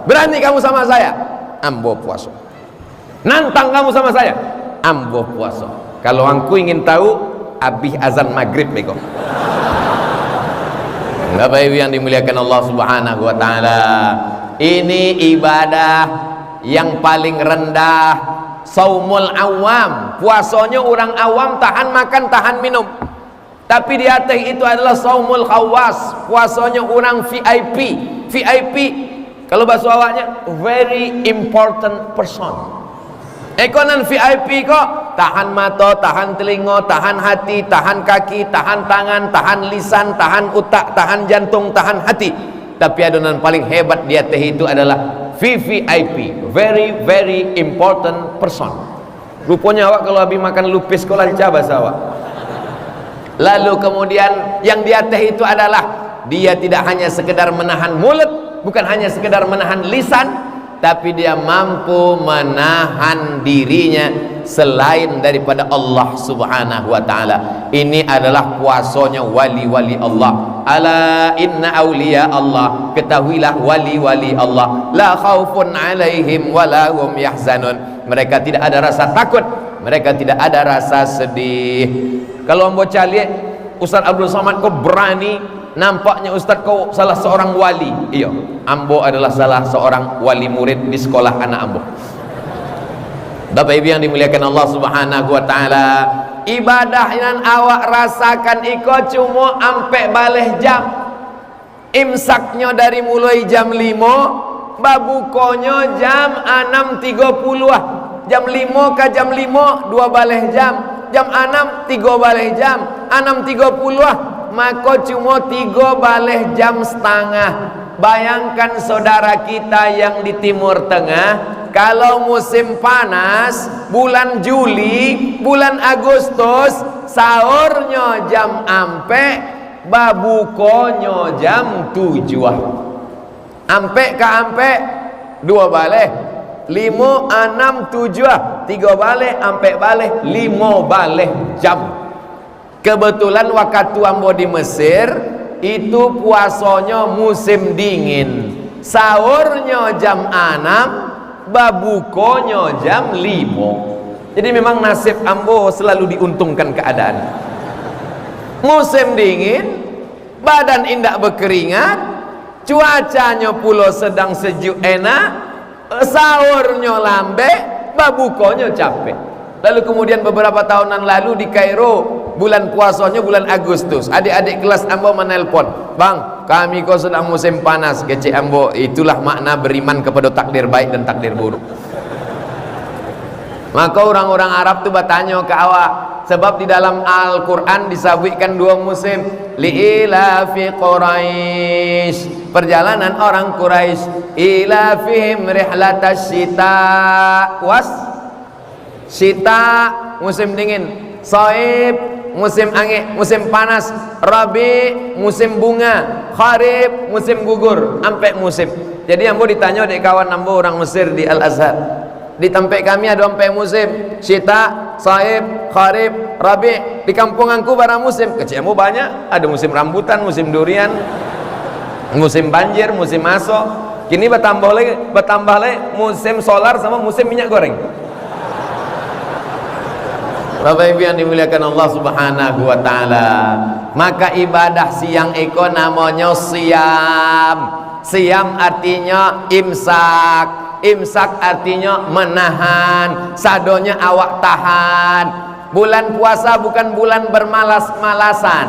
Berani kamu sama saya? Ambo puasa. Nantang kamu sama saya? Ambo puasa. Kalau aku ingin tahu, habis azan maghrib bego. Bapak Ibu yang dimuliakan Allah Subhanahu wa taala, ini ibadah yang paling rendah. Saumul awam, puasanya orang awam, tahan makan, tahan minum. Tapi di atas itu adalah saumul khawas, puasanya orang VIP. VIP kalau bahasa awaknya very important person. Ekonan VIP kok tahan mata, tahan telinga, tahan hati, tahan kaki, tahan tangan, tahan lisan, tahan otak, tahan jantung, tahan hati. Tapi adonan paling hebat di atas itu adalah VVIP, very very important person. Rupanya awak kalau habis makan lupis kau lancar bahasa awak. Lalu kemudian yang di atas itu adalah dia tidak hanya sekedar menahan mulut, bukan hanya sekedar menahan lisan, tapi dia mampu menahan dirinya selain daripada Allah subhanahu wa ta'ala. Ini adalah puasanya wali-wali Allah. Ala inna awliya Allah, ketahuilah wali-wali Allah, la khaufun alaihim walahum yahzanun, mereka tidak ada rasa takut, mereka tidak ada rasa sedih. Kalau ambo cari Ustaz Abdul Somad kau berani, nampaknya Ustaz kau salah seorang wali. Iya, ambo adalah salah seorang wali murid di sekolah anak ambo. Bapak Ibu yang dimuliakan Allah subhanahu wa ta'ala, ibadah yang awak rasakan iko cuma ampe baleh jam. Imsaknya dari mulai jam 5, babukonyo jam 6.30. Jam 5 ke jam 5 2 baleh jam, jam 6 3 baleh jam, 6.30 maka cuma 3 baleh jam setengah. Bayangkan saudara kita yang di Timur Tengah, kalau musim panas bulan Juli, bulan Agustus, sahurnya jam ampe, babukonyo jam 7. Ampe ke ampe 2 baleh, 5, 6, 7, 3 baleh, ampe baleh, 5 baleh jam. Kebetulan waktu ambo di Mesir itu puasanya musim dingin, sahurnya jam 6, babukonyo jam 5. Jadi memang nasib ambo selalu diuntungkan keadaan. Musim dingin, badan indak berkeringat, cuacanya pula sedang sejuk enak, sahurnya lambe, babukonyo capek. Lalu kemudian beberapa tahunan lalu di Kairo, bulan puasanya bulan Agustus, adik-adik kelas ambo menelpon, bang, kami kau sedang musim panas. Kecik ambo, itulah makna beriman kepada takdir baik dan takdir buruk. Maka orang-orang Arab tu bertanya ke awak, sebab di dalam Al-Quran disebutkan 2 musim, li'ilafi Quraisy, perjalanan orang Quraisy, ilafihim rihlatas syita was syita musim dingin, saib musim angin, musim panas, rabi musim bunga, kharif musim gugur, ampe musim. Jadi ambo ditanya dek kawan ambo orang Mesir di Al-Azhar, di tempat kami ada ampe musim, syita, saib, kharif, rabi. Di kampung aku barang musim, kecil ambo banyak, ada musim rambutan, musim durian, musim banjir, musim masuk. Kini bertambah lagi musim solar sama musim minyak goreng. Bapak Ibu yang dimuliakan Allah subhanahu wa ta'ala, maka ibadah siang iko namanya siam. Siam artinya imsak, imsak artinya menahan, sadonya awak tahan. Bulan puasa bukan bulan bermalas-malasan.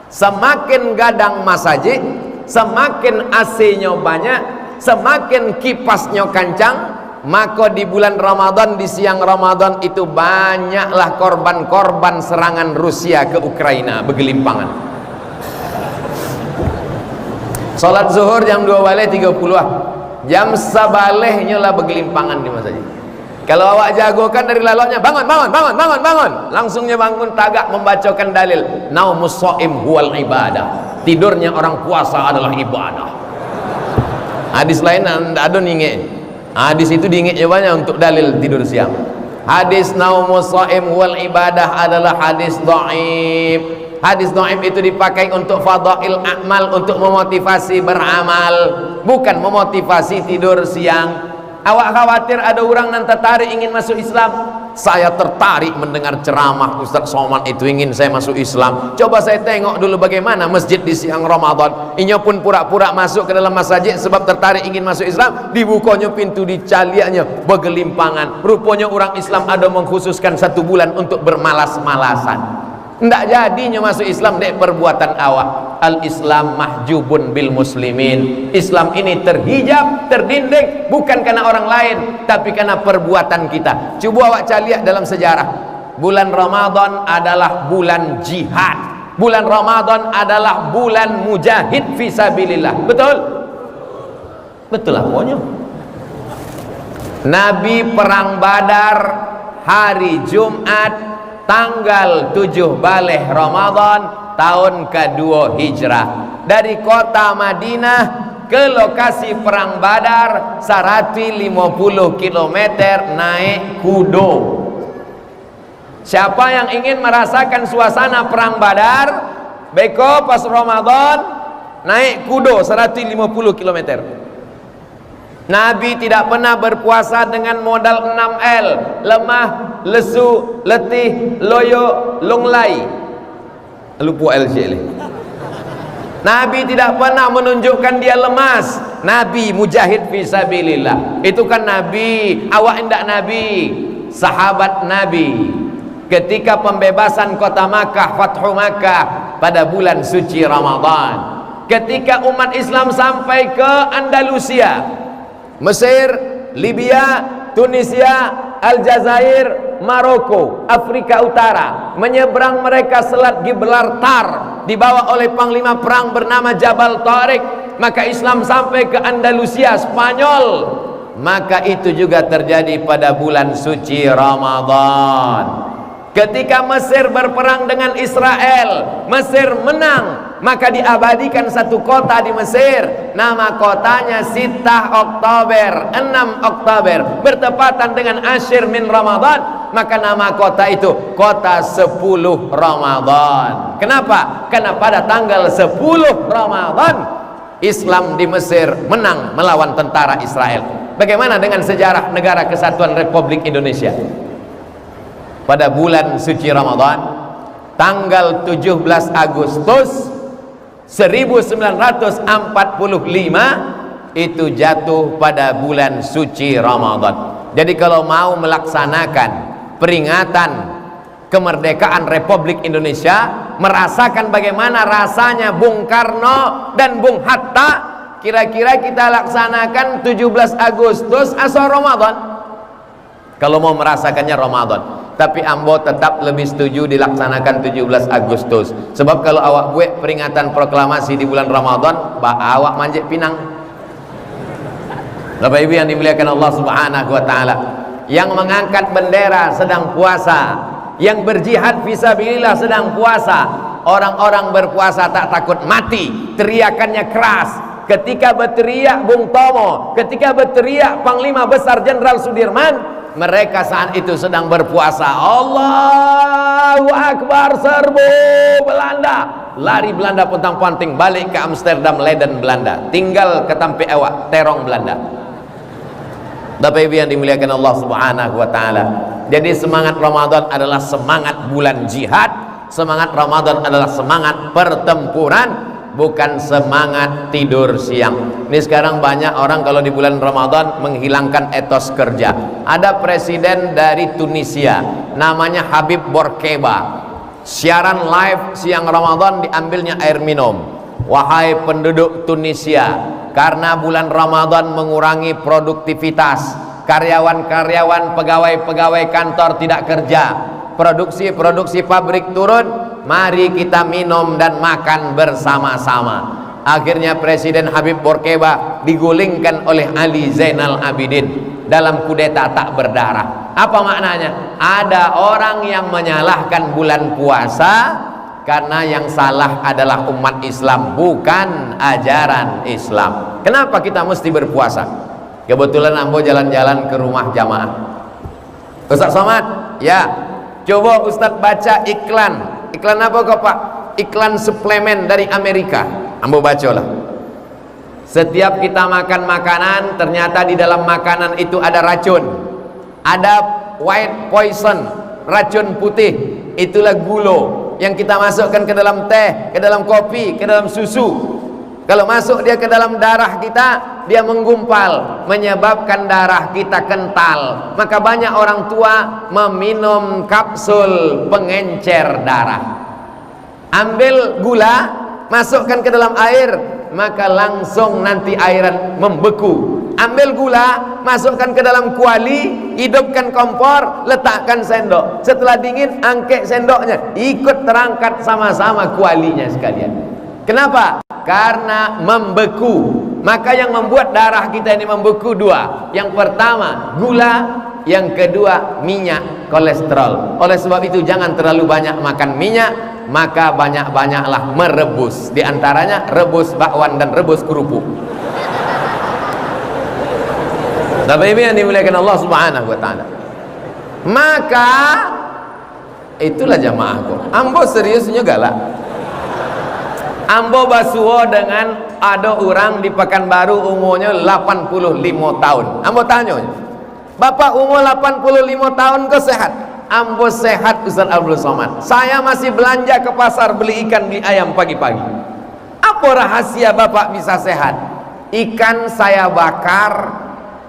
Semakin gadang masajid, semakin AC-nya banyak, semakin kipasnya kancang, maka di bulan Ramadan, di siang Ramadan itu banyaklah korban-korban serangan Rusia ke Ukraina bergelimpangan. Salat zuhur jam 2 baleh 30, jam sabalehnya lah bergelimpangan di masjid. Kalau awak jagokan dari laloknya, bangun, langsungnya bangun tagak membacakan dalil, naumus shaim huwal ibadah, tidurnya orang puasa adalah ibadah. Hadis lain ada ningek, hadis itu diingatnya banyak untuk dalil tidur siang. Hadis naumus shaim wal ibadah adalah hadis dhaif. Hadis dhaif itu dipakai untuk fadail amal, untuk memotivasi beramal, bukan memotivasi tidur siang. Awak khawatir ada orang yang tertarik ingin masuk Islam. Saya tertarik mendengar ceramah Ustaz Somad itu, ingin saya masuk Islam. Coba saya tengok dulu bagaimana masjid di siang Ramadan. Inya pun pura-pura masuk ke dalam masjid sebab tertarik ingin masuk Islam. Dibukanya pintu, dicaliaknya bergelimpangan. Rupanya orang Islam ada mengkhususkan 1 bulan untuk bermalas-malasan. Tidak jadinya masuk Islam dek perbuatan awak. Al-Islam mahjubun bil muslimin. Islam ini terhijab, terdinding, bukan karena orang lain, tapi karena perbuatan kita. Coba awak lihat dalam sejarah. Bulan Ramadan adalah bulan jihad. Bulan Ramadan adalah bulan mujahid fisabilillah. Betul? Betul lah pokoknya. Nabi perang Badar hari Jumat tanggal 7 Baleh Ramadan tahun kedua Hijrah, dari kota Madinah ke lokasi perang Badar 150 km naik kudo. Siapa yang ingin merasakan suasana perang Badar, beko pas Ramadan naik kudo 150 km. Nabi tidak pernah berpuasa dengan modal 6L, lemah, lesu, letih, loyo, lunglai. Lupa L ni. Nabi tidak pernah menunjukkan dia lemas. Nabi mujahid fisabilillah. Itu kan Nabi, awak indak Nabi, sahabat Nabi. Ketika pembebasan kota Makkah, Fathu Makkah pada bulan suci Ramadan. Ketika umat Islam sampai ke Andalusia, Mesir, Libya, Tunisia, Aljazair, Maroko, Afrika Utara, menyeberang mereka Selat Gibraltar dibawa oleh panglima perang bernama Jabal Tariq, maka Islam sampai ke Andalusia, Spanyol. Maka itu juga terjadi pada bulan suci Ramadan. Ketika Mesir berperang dengan Israel, Mesir menang, maka diabadikan satu kota di Mesir, nama kotanya Sittah Oktober, 6 Oktober, bertepatan dengan Ashir min Ramadan, maka nama kota itu kota 10 Ramadan. Kenapa? Karena pada tanggal 10 Ramadan Islam di Mesir menang melawan tentara Israel. Bagaimana dengan sejarah Negara Kesatuan Republik Indonesia? Pada bulan suci Ramadan tanggal 17 Agustus 1945 itu jatuh pada bulan suci Ramadan. Jadi kalau mau melaksanakan peringatan kemerdekaan Republik Indonesia, merasakan bagaimana rasanya Bung Karno dan Bung Hatta, kira-kira kita laksanakan 17 Agustus atau Ramadan? Kalau mau merasakannya Ramadan. Tapi ambo tetap lebih setuju dilaksanakan 17 Agustus. Sebab kalau awak buat peringatan proklamasi di bulan Ramadan, awak manjek pinang. Bapak Ibu yang dimuliakan Allah Subhanahu wa taala, yang mengangkat bendera sedang puasa, yang berjihad fisabilillah sedang puasa. Orang-orang berpuasa tak takut mati, teriakannya keras. Ketika berteriak Bung Tomo, ketika berteriak Panglima Besar Jenderal Sudirman, mereka saat itu sedang berpuasa. Allahu Akbar, serbu Belanda. Lari Belanda pontang-panting balik ke Amsterdam, Leiden, Belanda. Tinggal ke Tampe Ewak, terong Belanda. Bapak Ibu yang dimuliakan Allah Subhanahu wa taala. Jadi semangat Ramadan adalah semangat bulan jihad. Semangat Ramadan adalah semangat pertempuran, bukan semangat tidur siang. Ini sekarang banyak orang kalau di bulan Ramadan menghilangkan etos kerja. Ada presiden dari Tunisia, namanya Habib Bourguiba. Siaran live siang Ramadan diambilnya air minum. Wahai penduduk Tunisia, karena bulan Ramadan mengurangi produktivitas, karyawan-karyawan, pegawai-pegawai kantor tidak kerja, produksi pabrik turun, mari kita minum dan makan bersama-sama. Akhirnya Presiden Habib Bourguiba digulingkan oleh Ali Zainal Abidin dalam kudeta tak berdarah. Apa maknanya? Ada orang yang menyalahkan bulan puasa karena yang salah adalah umat Islam, bukan ajaran Islam. Kenapa kita mesti berpuasa? Kebetulan ambo jalan-jalan ke rumah jamaah. Ustaz Somad, ya, coba Ustaz baca iklan. Iklan apa kok Pak? Iklan suplemen dari Amerika. Ambo bacalah. Setiap kita makan makanan, ternyata di dalam makanan itu ada racun. Ada white poison, racun putih. Itulah gula yang kita masukkan ke dalam teh, ke dalam kopi, ke dalam susu. Kalau masuk dia ke dalam darah kita, dia menggumpal, menyebabkan darah kita kental. Maka banyak orang tua meminum kapsul pengencer darah. Ambil gula, masukkan ke dalam air, maka langsung nanti airan membeku. Ambil gula, masukkan ke dalam kuali, hidupkan kompor, letakkan sendok. Setelah dingin, angkat sendoknya, ikut terangkat sama-sama kualinya sekalian. Kenapa? Karena membeku. Maka yang membuat darah kita ini membeku dua. Yang pertama gula, yang kedua minyak. kolesterol. Oleh sebab itu jangan terlalu banyak makan minyak, maka banyak-banyaklah merebus. Di antaranya rebus bakwan dan rebus kerupuk. Tapi ini yang dimuliakan Allah Subhanahu wa taala. Maka itulah jamaahku. Ambo seriusnya galak. Ambo basuo dengan ada orang di Pekanbaru umurnya 85 tahun. Ambo tanya, Bapak umur 85 tahun kok sehat? Ambo sehat Ustaz Abdul Somad. Saya masih belanja ke pasar beli ikan beli ayam pagi-pagi. Apa rahasia Bapak bisa sehat? Ikan saya bakar,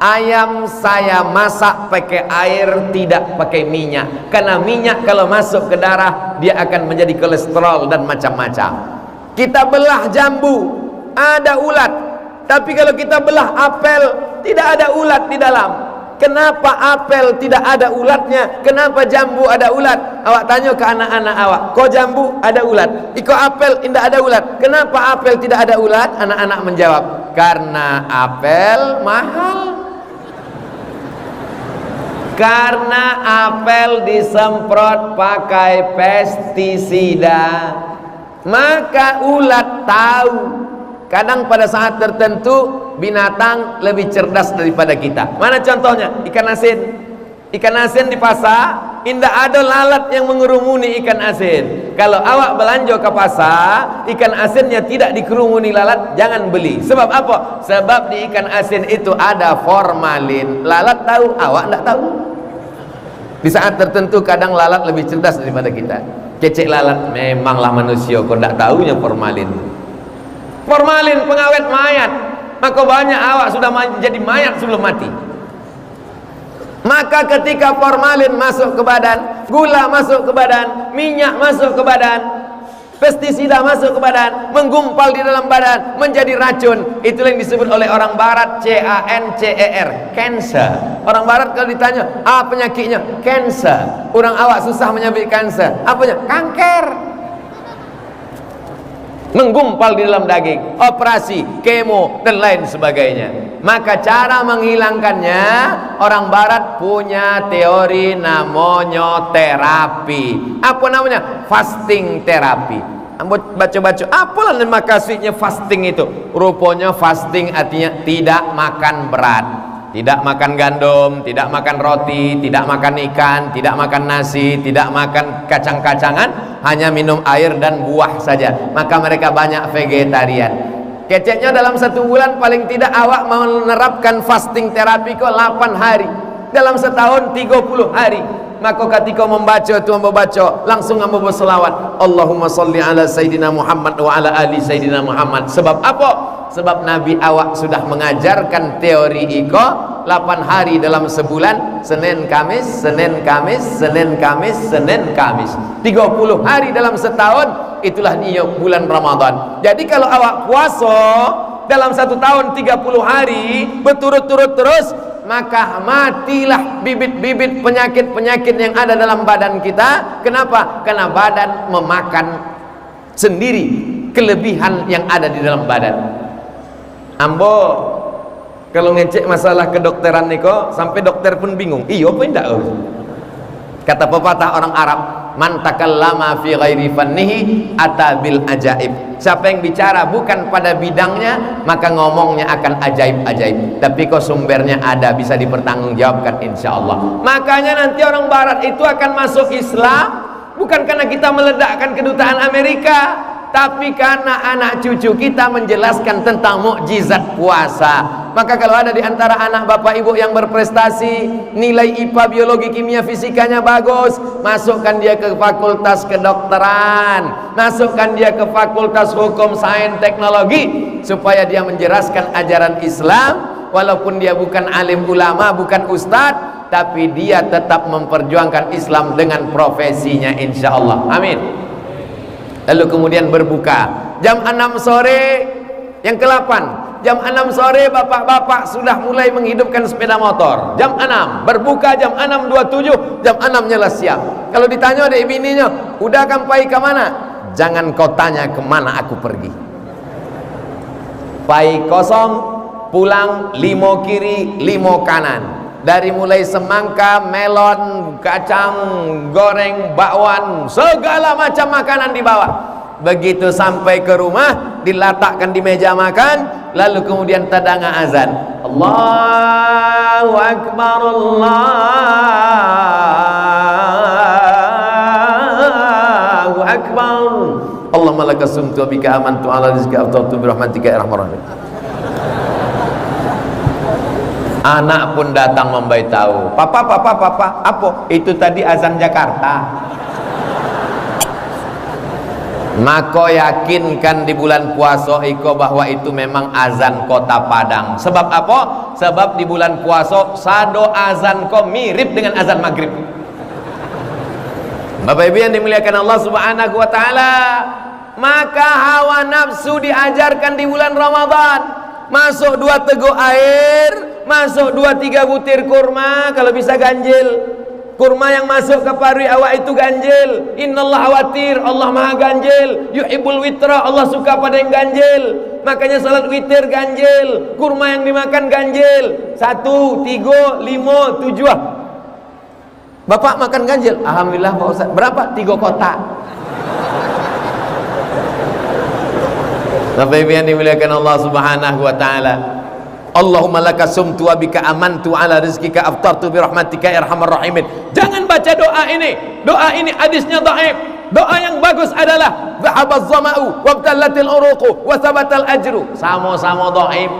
ayam saya masak pakai air, tidak pakai minyak. Karena minyak kalau masuk ke darah dia akan menjadi kolesterol dan macam-macam. Kita belah jambu, ada ulat. Tapi kalau kita belah apel, tidak ada ulat di dalam. Kenapa apel tidak ada ulatnya? Kenapa jambu ada ulat? Awak tanya ke anak-anak awak, kok jambu ada ulat? Iko apel tidak ada ulat. Kenapa apel tidak ada ulat? Anak-anak menjawab, karena apel mahal. Karena apel disemprot pakai pestisida. Maka ulat tahu. Kadang pada saat tertentu binatang lebih cerdas daripada kita. Mana contohnya? Ikan asin. Ikan asin di pasar, tidak ada lalat yang mengerumuni ikan asin. Kalau awak belanja ke pasar, ikan asinnya tidak dikerumuni lalat, jangan beli. Sebab apa? Sebab di ikan asin itu ada formalin. Lalat tahu, awak tidak tahu. Di saat tertentu kadang lalat lebih cerdas daripada kita. Kecek lalat, memanglah manusia kok tidak tahunya formalin. Formalin pengawet mayat. Maka banyak awak sudah jadi mayat sebelum mati. Maka ketika formalin masuk ke badan, gula masuk ke badan, minyak masuk ke badan, pestisida masuk ke badan, menggumpal di dalam badan, menjadi racun. Itulah yang disebut oleh orang barat CANCER, cancer. Orang barat kalau ditanya, apa penyakitnya? Cancer. Orang awak susah menyebut cancer. Apanya? Kanker. Menggumpal di dalam daging, operasi, kemo dan lain sebagainya. Maka cara menghilangkannya, orang barat punya teori namanya terapi. Apa namanya? Fasting terapi. Baca-baca, apalah nama kasihnya fasting itu? Rupanya fasting artinya tidak makan berat, tidak makan gandum, tidak makan roti, tidak makan ikan, tidak makan nasi, tidak makan kacang-kacangan, hanya minum air dan buah saja. Maka mereka banyak vegetarian. Keceknya dalam 1 bulan paling tidak awak menerapkan fasting terapi kok 8 hari. Dalam setahun 30 hari. Maka ketika membaca itu membaca langsung berselawat, Allahumma salli ala Sayyidina Muhammad wa ala ali Sayyidina Muhammad. Sebab apa? Sebab Nabi awak sudah mengajarkan teori iko 8 hari dalam sebulan, Senin Kamis, Senin Kamis, Senin Kamis, Senin Kamis, 30 hari dalam setahun. Itulah dia bulan Ramadan. Jadi kalau awak puasa dalam 1 tahun 30 hari berturut-turut terus, maka matilah bibit-bibit penyakit-penyakit yang ada dalam badan kita. Kenapa? Karena badan memakan sendiri kelebihan yang ada di dalam badan. Ambo kalau ngecek masalah kedokteran niko sampai dokter pun bingung. Iya apa enggak? Kata pepatah orang Arab, man takallama fi ghairi fannihi ata bil ajaib. Siapa yang bicara bukan pada bidangnya, maka ngomongnya akan ajaib-ajaib. Tapi kok sumbernya ada, bisa dipertanggungjawabkan insyaallah. Makanya nanti orang barat itu akan masuk Islam bukan karena kita meledakkan kedutaan Amerika, tapi karena anak cucu kita menjelaskan tentang mukjizat puasa. Maka kalau ada di antara anak bapak ibu yang berprestasi, nilai IPA, biologi, kimia, fisikanya bagus, masukkan dia ke fakultas kedokteran, masukkan dia ke fakultas hukum, sains, teknologi, supaya dia menjelaskan ajaran Islam. Walaupun dia bukan alim ulama, bukan ustadz, tapi dia tetap memperjuangkan Islam dengan profesinya insyaallah. Amin. Lalu kemudian berbuka jam 6 sore. Yang ke-8, jam 6 sore bapak-bapak sudah mulai menghidupkan sepeda motor. Jam 6 berbuka, jam 6.27, jam 6 nyala siap. Kalau ditanya dari bininya, udah kampai ke mana? Jangan kau tanya kemana aku pergi. Pai kosong, pulang 5 kiri 5 kanan. dari mulai semangka, melon, kacang goreng, bakwan, segala macam makanan dibawa. Begitu sampai ke rumah, diletakkan di meja makan, lalu kemudian tadanga azan, Allahu Akbar, Allahu Akbar, Allahumma lakas sumtu bika amantu ala rizqika aftartu bi rahmatika ya arhamar rahimin. Anak pun datang memberitahu, papa, apa? Itu tadi azan Jakarta. Maka yakinkan di bulan puasa iko bahwa itu memang azan kota Padang. Sebab apa? Sebab di bulan puasa sado azan ko mirip dengan azan maghrib. Bapak Ibu yang dimuliakan Allah Subhanahu wa taala, maka hawa nafsu diajarkan di bulan Ramadan. Masuk 2 teguk air, masuk 2-3 butir kurma, kalau bisa ganjil. Kurma yang masuk ke paru awak itu ganjil. Innallaha watir, Allah maha ganjil. Yuhibbul witra, Allah suka pada yang ganjil. Makanya salat witir ganjil. Kurma yang dimakan ganjil. 1, 3, 5, 7. Bapak makan ganjil? Alhamdulillah Pak Ustaz. Berapa? 3 kotak. Bapak Ibu yang dimuliakan Allah Subhanahu wa taala, Allahumma laka sumtu wa bika amantu ala rizqika aftartu bi rahmatika ya arhamar rahimin. Jangan baca doa ini. Doa ini hadisnya dhaif. Doa yang bagus adalah dhahabaz zama'u wabtallatil uruqu wa thabatal ajru. Sama-sama dhaif.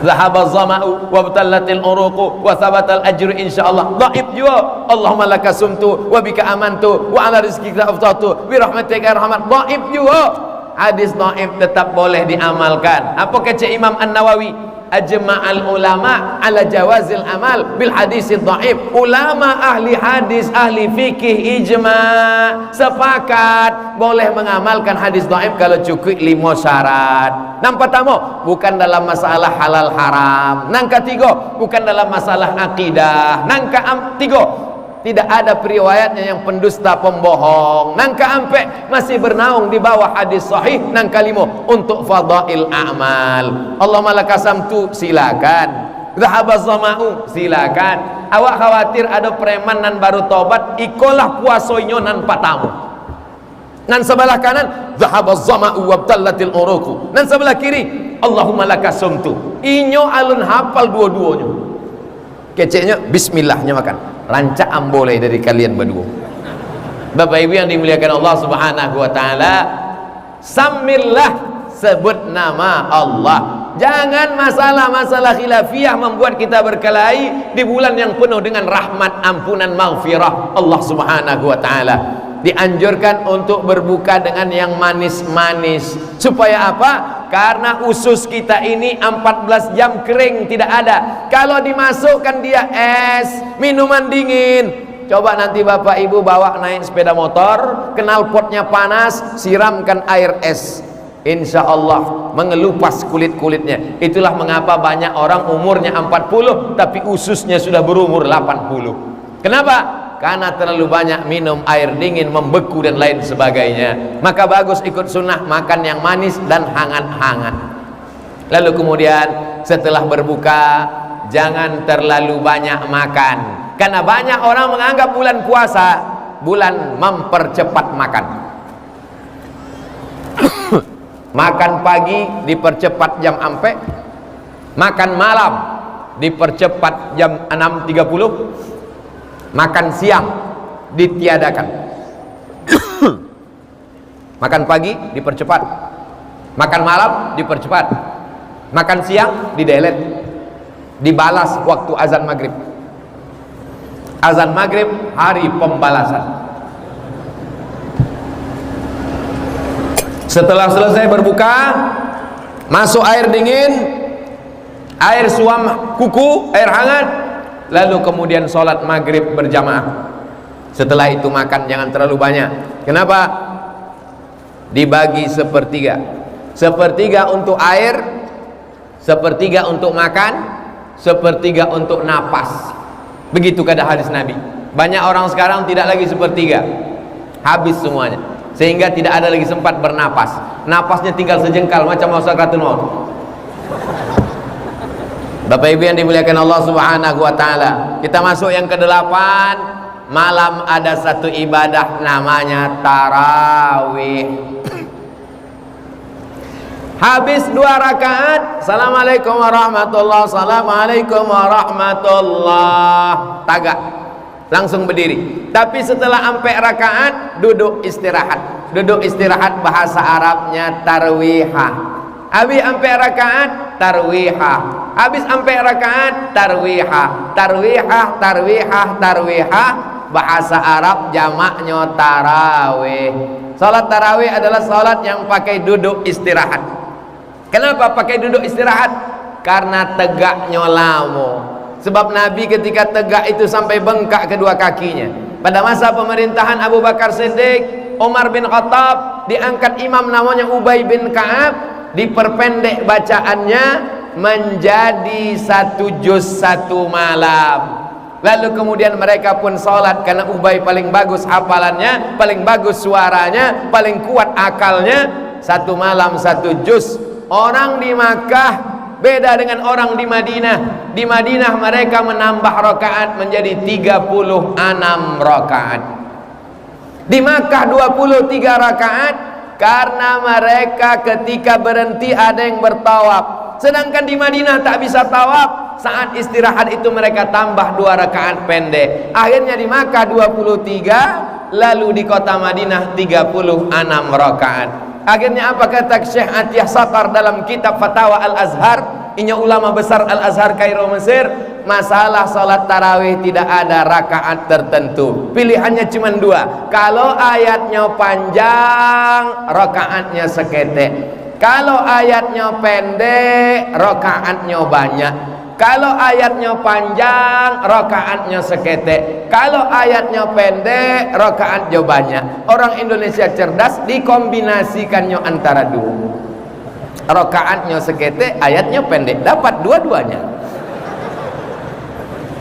Dhahabaz zama'u wabtallatil uruqu wa thabatal ajru insyaallah. Dhaif juga. Allahumma laka sumtu wa bika amantu wa ala rizqika aftartu bi rahmatika ya arhamar. Dhaif juga. Hadis dhaif tetap boleh diamalkan. Apa kata Imam An-Nawawi? Ajma'al ulama ala jawazil amal bil hadis dhaif. Ulama ahli hadis, ahli fikih ijma' sepakat boleh mengamalkan hadis dhaif kalau cukup 5 syarat. Yang pertama, bukan dalam masalah halal haram. Yang ketiga, bukan dalam masalah akidah. Yang ketiga, tidak ada periwayatnya yang pendusta pembohong. Nang keempat masih bernaung di bawah hadis sahih. Nang kelima untuk fadail a'mal. Allahumma lakasamtu, silakan. Dhahabaz zama'u, silakan. Awak khawatir ada preman nan baru tobat, ikolah puasoinyo nan patamu. Nan sebelah kanan dhahabaz zama'u wabtallatil uruqu. Nan sebelah kiri Allahumma lakasamtu. Inyo alun hafal dua-duanya. Keceknya bismillahnya makan. Rancaan boleh dari kalian berdua. Bapak Ibu yang dimuliakan Allah Subhanahu wa taala, samillah, sebut nama Allah. Jangan masalah-masalah khilafiyah membuat kita berkelahi di bulan yang penuh dengan rahmat, ampunan, maghfirah Allah Subhanahu wa taala. Dianjurkan untuk berbuka dengan yang manis-manis. Supaya apa? Karena usus kita ini 14 jam kering, tidak ada. Kalau dimasukkan dia es, minuman dingin. Coba nanti Bapak Ibu bawa naik sepeda motor, knalpotnya panas, siramkan air es. Insya Allah mengelupas kulit-kulitnya. Itulah mengapa banyak orang umurnya 40 tapi ususnya sudah berumur 80. Kenapa? Karena terlalu banyak minum air dingin, membeku dan lain sebagainya. Maka bagus ikut sunnah, makan yang manis dan hangat-hangat. Lalu kemudian setelah berbuka, jangan terlalu banyak makan. Karena banyak orang menganggap bulan puasa bulan mempercepat makan. Makan pagi dipercepat jam ampe, makan malam dipercepat jam 6.30, makan siang ditiadakan. Makan pagi dipercepat, makan malam dipercepat, makan siang didelet, dibalas waktu azan maghrib. Azan maghrib hari pembalasan. Setelah selesai berbuka, masuk air dingin, air suam kuku, air hangat, lalu kemudian sholat maghrib berjamaah. Setelah itu makan jangan terlalu banyak. Kenapa? Dibagi sepertiga. Sepertiga untuk air, sepertiga untuk makan, sepertiga untuk napas. Begitu kata hadis Nabi. Banyak orang sekarang tidak lagi sepertiga, habis semuanya, sehingga tidak ada lagi sempat bernapas. Napasnya tinggal sejengkal macam sakratul maut. Bapak Ibu yang dimuliakan Allah Subhanahu wa taala, kita masuk yang ke-8. Malam ada satu ibadah namanya tarawih. Habis 2 rakaat, assalamualaikum warahmatullahi, assalamualaikum warahmatullah, tagak, langsung berdiri. Tapi setelah sampai rakaat, duduk istirahat. Duduk istirahat bahasa Arabnya tarwihah. Habis sampai rakaat, tarwihah. Habis sampai rakaat, tarwihah. Tarwihah, tarwihah, tarwihah. Bahasa Arab jamaknya tarawih. Salat tarawih adalah salat yang pakai duduk istirahat. Kenapa pakai duduk istirahat? Karena tegaknya lama. Sebab Nabi ketika tegak itu sampai bengkak kedua kakinya. Pada masa pemerintahan Abu Bakar Siddiq, Umar bin Khattab, diangkat imam namanya Ubay bin Ka'ab, diperpendek bacaannya menjadi 1 juz 1 malam. Lalu kemudian mereka pun sholat, karena Ubay paling bagus hafalannya, paling bagus suaranya, paling kuat akalnya. 1 malam 1 juz. Orang di Makkah beda dengan orang di Madinah. Di Madinah mereka menambah rakaat menjadi 36 rakaat. Di Makkah 23 rakaat, karena mereka ketika berhenti ada yang bertawaf. Sedangkan di Madinah tak bisa tawaf. Saat istirahat itu mereka tambah 2 rakaat pendek. Akhirnya di Makkah 23, lalu di kota Madinah 36 rakaat. Akhirnya apa kata Syekh Atiyah Satar dalam kitab Fatawa Al-Azhar, ini ulama besar Al-Azhar Kairo Mesir, masalah salat tarawih tidak ada rakaat tertentu, pilihannya cuma 2. Kalau ayatnya panjang, rakaatnya seketek. Kalau ayatnya pendek, rakaatnya banyak. Kalau ayatnya panjang, rakaatnya seketek. Kalau ayatnya pendek, rakaatnya banyak. Orang Indonesia cerdas, dikombinasikannya antara 2. Rakaatnya seketek, ayatnya pendek, dapat dua-duanya.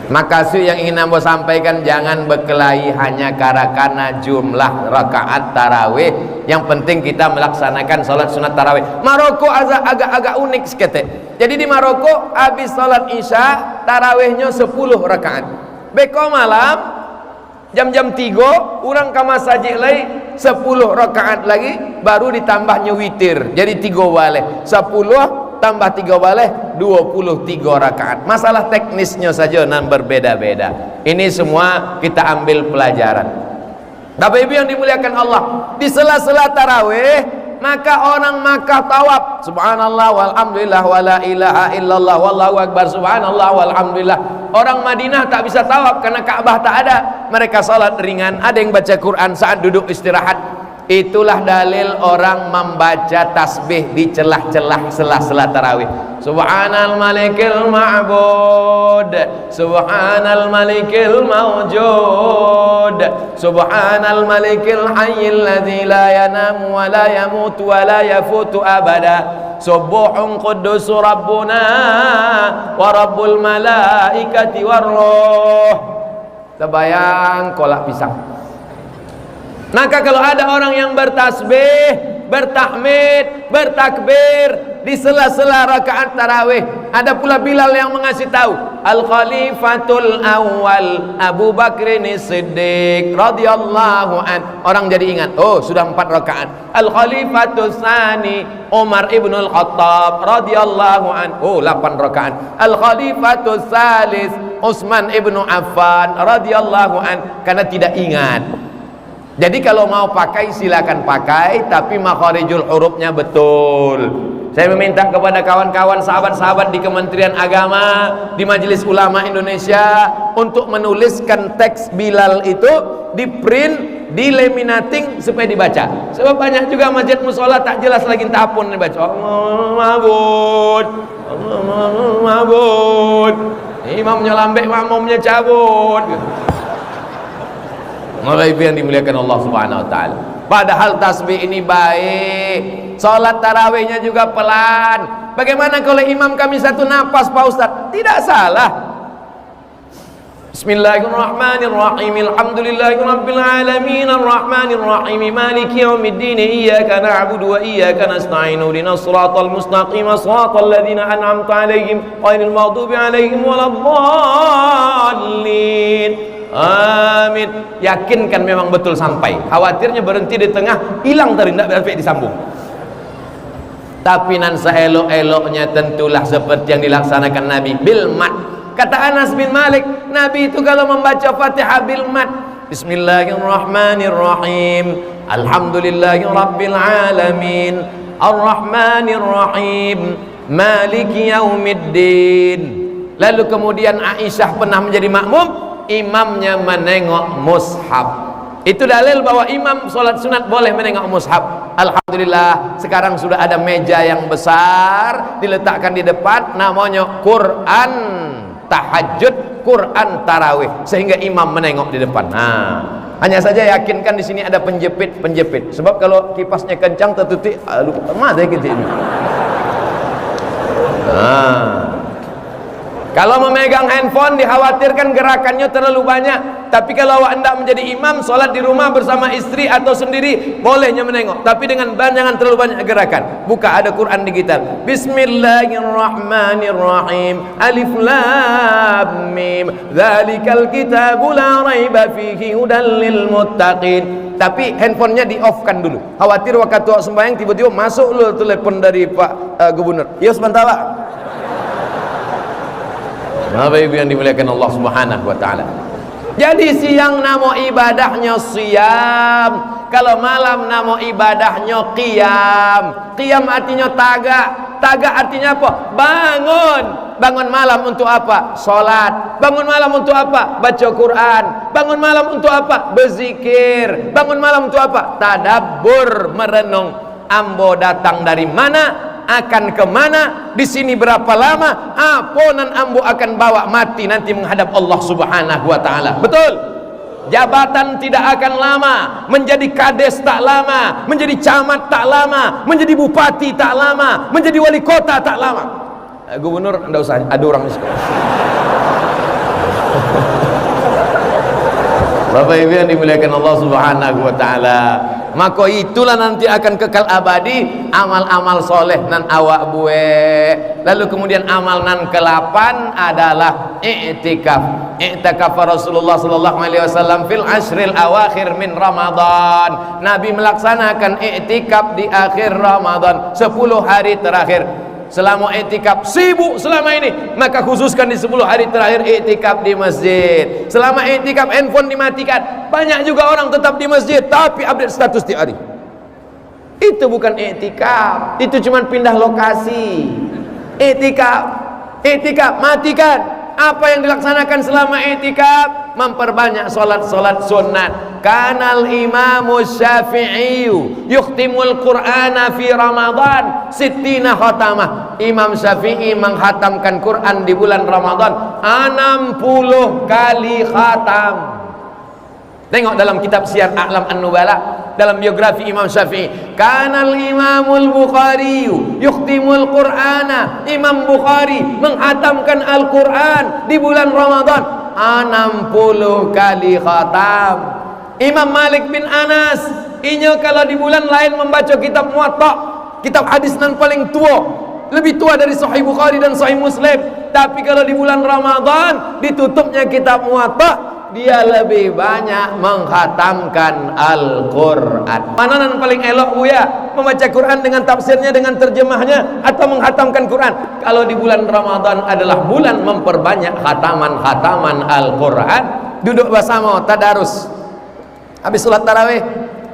Maka yang ingin Anda sampaikan, jangan berkelahi hanya karena jumlah rakaat tarawih. Yang penting kita melaksanakan salat sunat tarawih. Maroko agak unik seketek. Jadi di Maroko habis salat isya tarawihnya 10 rakaat. Beko malam jam-jam 3 orang ke masjid lain 10 rakaat lagi, baru ditambahnya witir. Jadi 3 balik 10 tambah 3 balik 23 rakaat. Masalah teknisnya saja nan berbeda-beda. Ini semua kita ambil pelajaran. Bapak Ibu yang dimuliakan Allah, di sela-sela tarawih maka orang Makkah tawaf, subhanallah walhamdulillah wala ilaha illallah wallahu akbar, subhanallah walhamdulillah. Orang Madinah tak bisa tawaf karena Ka'bah tak ada. Mereka salat ringan, ada yang baca Quran saat duduk istirahat. Itulah dalil orang membaca tasbih di celah-celah sela-sela tarawih. Subhanal malikil ma'bud, subhanal malikil mawjud, subhanal malikil hayyil ladzi la yanamu wa la yamutu wa la yafutu abada, subuhun quddus rabbuna wa rabbul malaikati warruh. Terbayang kolak pisang. Maka kalau ada orang yang bertasbih, bertahmid, bertakbir di sela-sela rakaat tarawih, ada pula Bilal yang mengasih tahu, Al-Khalifatul Awal Abu Bakrin Siddiq radhiyallahu an. Orang jadi ingat, oh sudah 4 rakaat. Al-Khalifatul Tsani Umar ibnul Khattab radhiyallahu an, oh 8 rakaat. Al-Khalifatul Tsalis Utsman ibnu Affan radhiyallahu an, karena tidak ingat. Jadi kalau mau pakai silakan pakai, tapi makharijul hurufnya betul. Saya meminta kepada kawan-kawan sahabat-sahabat di Kementerian Agama, di Majelis Ulama Indonesia, untuk menuliskan teks Bilal itu, di print, di laminating supaya dibaca. Sebab banyak juga masjid musola tak jelas lagi entah apa dibaca. Allah mabud, Allah mabud. Imamnya lambek, makmumnya cabut. Mulai yang dimuliakan Allah Subhanahu wa taala. Padahal tasbih ini baik. Salat tarawihnya juga pelan. Bagaimana kalau imam kami 1 nafas Pak Ustaz? Tidak salah. Bismillahirrahmanirrahim. Alhamdulillahirabbil alamin arrahmanir rahim maliki yaumiddin iyyaka na'budu wa iyyaka nasta'in ihdinas siratal mustaqim siratal ladzina an'amta 'alaihim ghairil maghdubi 'alaihim waladdallin. Amin. Yakinkan memang betul sampai. Khawatirnya berhenti di tengah, hilang tadi tidak berarti disambung. Tapi nan seelok-eloknya tentulah seperti yang dilaksanakan Nabi bil mat. Kata Anas bin Malik, Nabi itu kalau membaca Fatihah bil mat, Bismillahirrahmanirrahim, Alhamdulillahirabbil alamin, Arrahmanir rahim, Maliki yaumiddin. Lalu kemudian Aisyah pernah menjadi makmum, imamnya menengok mushaf. Itu dalil bahwa imam sholat sunat boleh menengok mushaf. Alhamdulillah sekarang sudah ada meja yang besar diletakkan di depan, namanya Quran tahajud, Quran tarawih, sehingga imam menengok di depan. Nah, hanya saja yakinkan di sini ada penjepit. Sebab kalau kipasnya kencang tertutup, lupa mati gitu ini. Nah, kalau memegang handphone dikhawatirkan gerakannya terlalu banyak. Tapi kalau awak hendak menjadi imam, sholat di rumah bersama istri atau sendiri, bolehnya menengok. Tapi dengan jangan terlalu banyak gerakan. Buka, ada Quran digital. Bismillahirrahmanirrahim. Alif lam mim. Dzalikal kitabu la raiba fihi hudal lil muttaqin. Tapi handphonenya di off kan dulu. Khawatir waktu awak sembahyang tiba-tiba masuk lu telepon dari Pak Gubernur. Ya sebentar Pak. Bapak Ibu yang dimuliakan Allah Subhanahu wa taala. Jadi siang namo ibadahnya siyam, kalau malam namo ibadahnya qiyam. Qiyam artinya tagak artinya apa? Bangun. Bangun malam untuk apa? Salat. Bangun malam untuk apa? Baca Quran. Bangun malam untuk apa? Berzikir. Bangun malam untuk apa? Tadabbur, merenung. Ambo datang dari mana? Akan kemana, di sini berapa lama, apa nan ambo akan bawa mati nanti menghadap Allah Subhanahu wa taala. Betul? Jabatan tidak akan lama, menjadi kades tak lama, menjadi camat tak lama, menjadi bupati tak lama, menjadi wali kota tak lama. Gubernur enggak usah, ada orang di sekolah. Bapak Ibu yang dimuliakan Allah Subhanahu wa taala, maka itulah nanti akan kekal abadi amal-amal soleh nan awak buat. Lalu kemudian amal nan ke-8 adalah i'tikaf. I'tikaf Rasulullah sallallahu alaihi wasallam fil ashril awakhir min Ramadan. Nabi melaksanakan i'tikaf di akhir Ramadan, 10 hari terakhir. Selama i'tikaf sibuk selama ini, maka khususkan di 10 hari terakhir i'tikaf di masjid. Selama i'tikaf handphone dimatikan. Banyak juga orang tetap di masjid tapi update status tiap hari. Itu bukan i'tikaf, itu cuma pindah lokasi. I'tikaf matikan. Apa yang dilaksanakan selama i'tikaf? Memperbanyak solat-solat sunat. Kanal Imamu Syafi'i yukhtimul Qur'ana fi Ramadan sittina khatamah. Imam Syafi'i menghatamkan Quran di bulan Ramadan 60 kali khatam. Tengok dalam kitab Syiar A'lam An-Nubala, dalam biografi Imam Syafi'i. Kanal Imamul Bukhari yukhtimul Qur'ana. Imam Bukhari menghatamkan Al-Quran di bulan Ramadan 60 kali khatam. Imam Malik bin Anas, inya kalau di bulan lain membaca kitab Muwatta, kitab hadis nan paling tua, lebih tua dari Sahih Bukhari dan Sahih Muslim. Tapi kalau di bulan Ramadan ditutupnya kitab Muwatta, dia lebih banyak menghatamkan Al-Quran. Mana yang paling elok Buya? Membaca Quran dengan tafsirnya, dengan terjemahnya, atau menghatamkan Quran? Kalau di bulan Ramadan adalah bulan memperbanyak khataman-khataman Al-Quran. Duduk bersama tadarus. Habis sholat tarawih,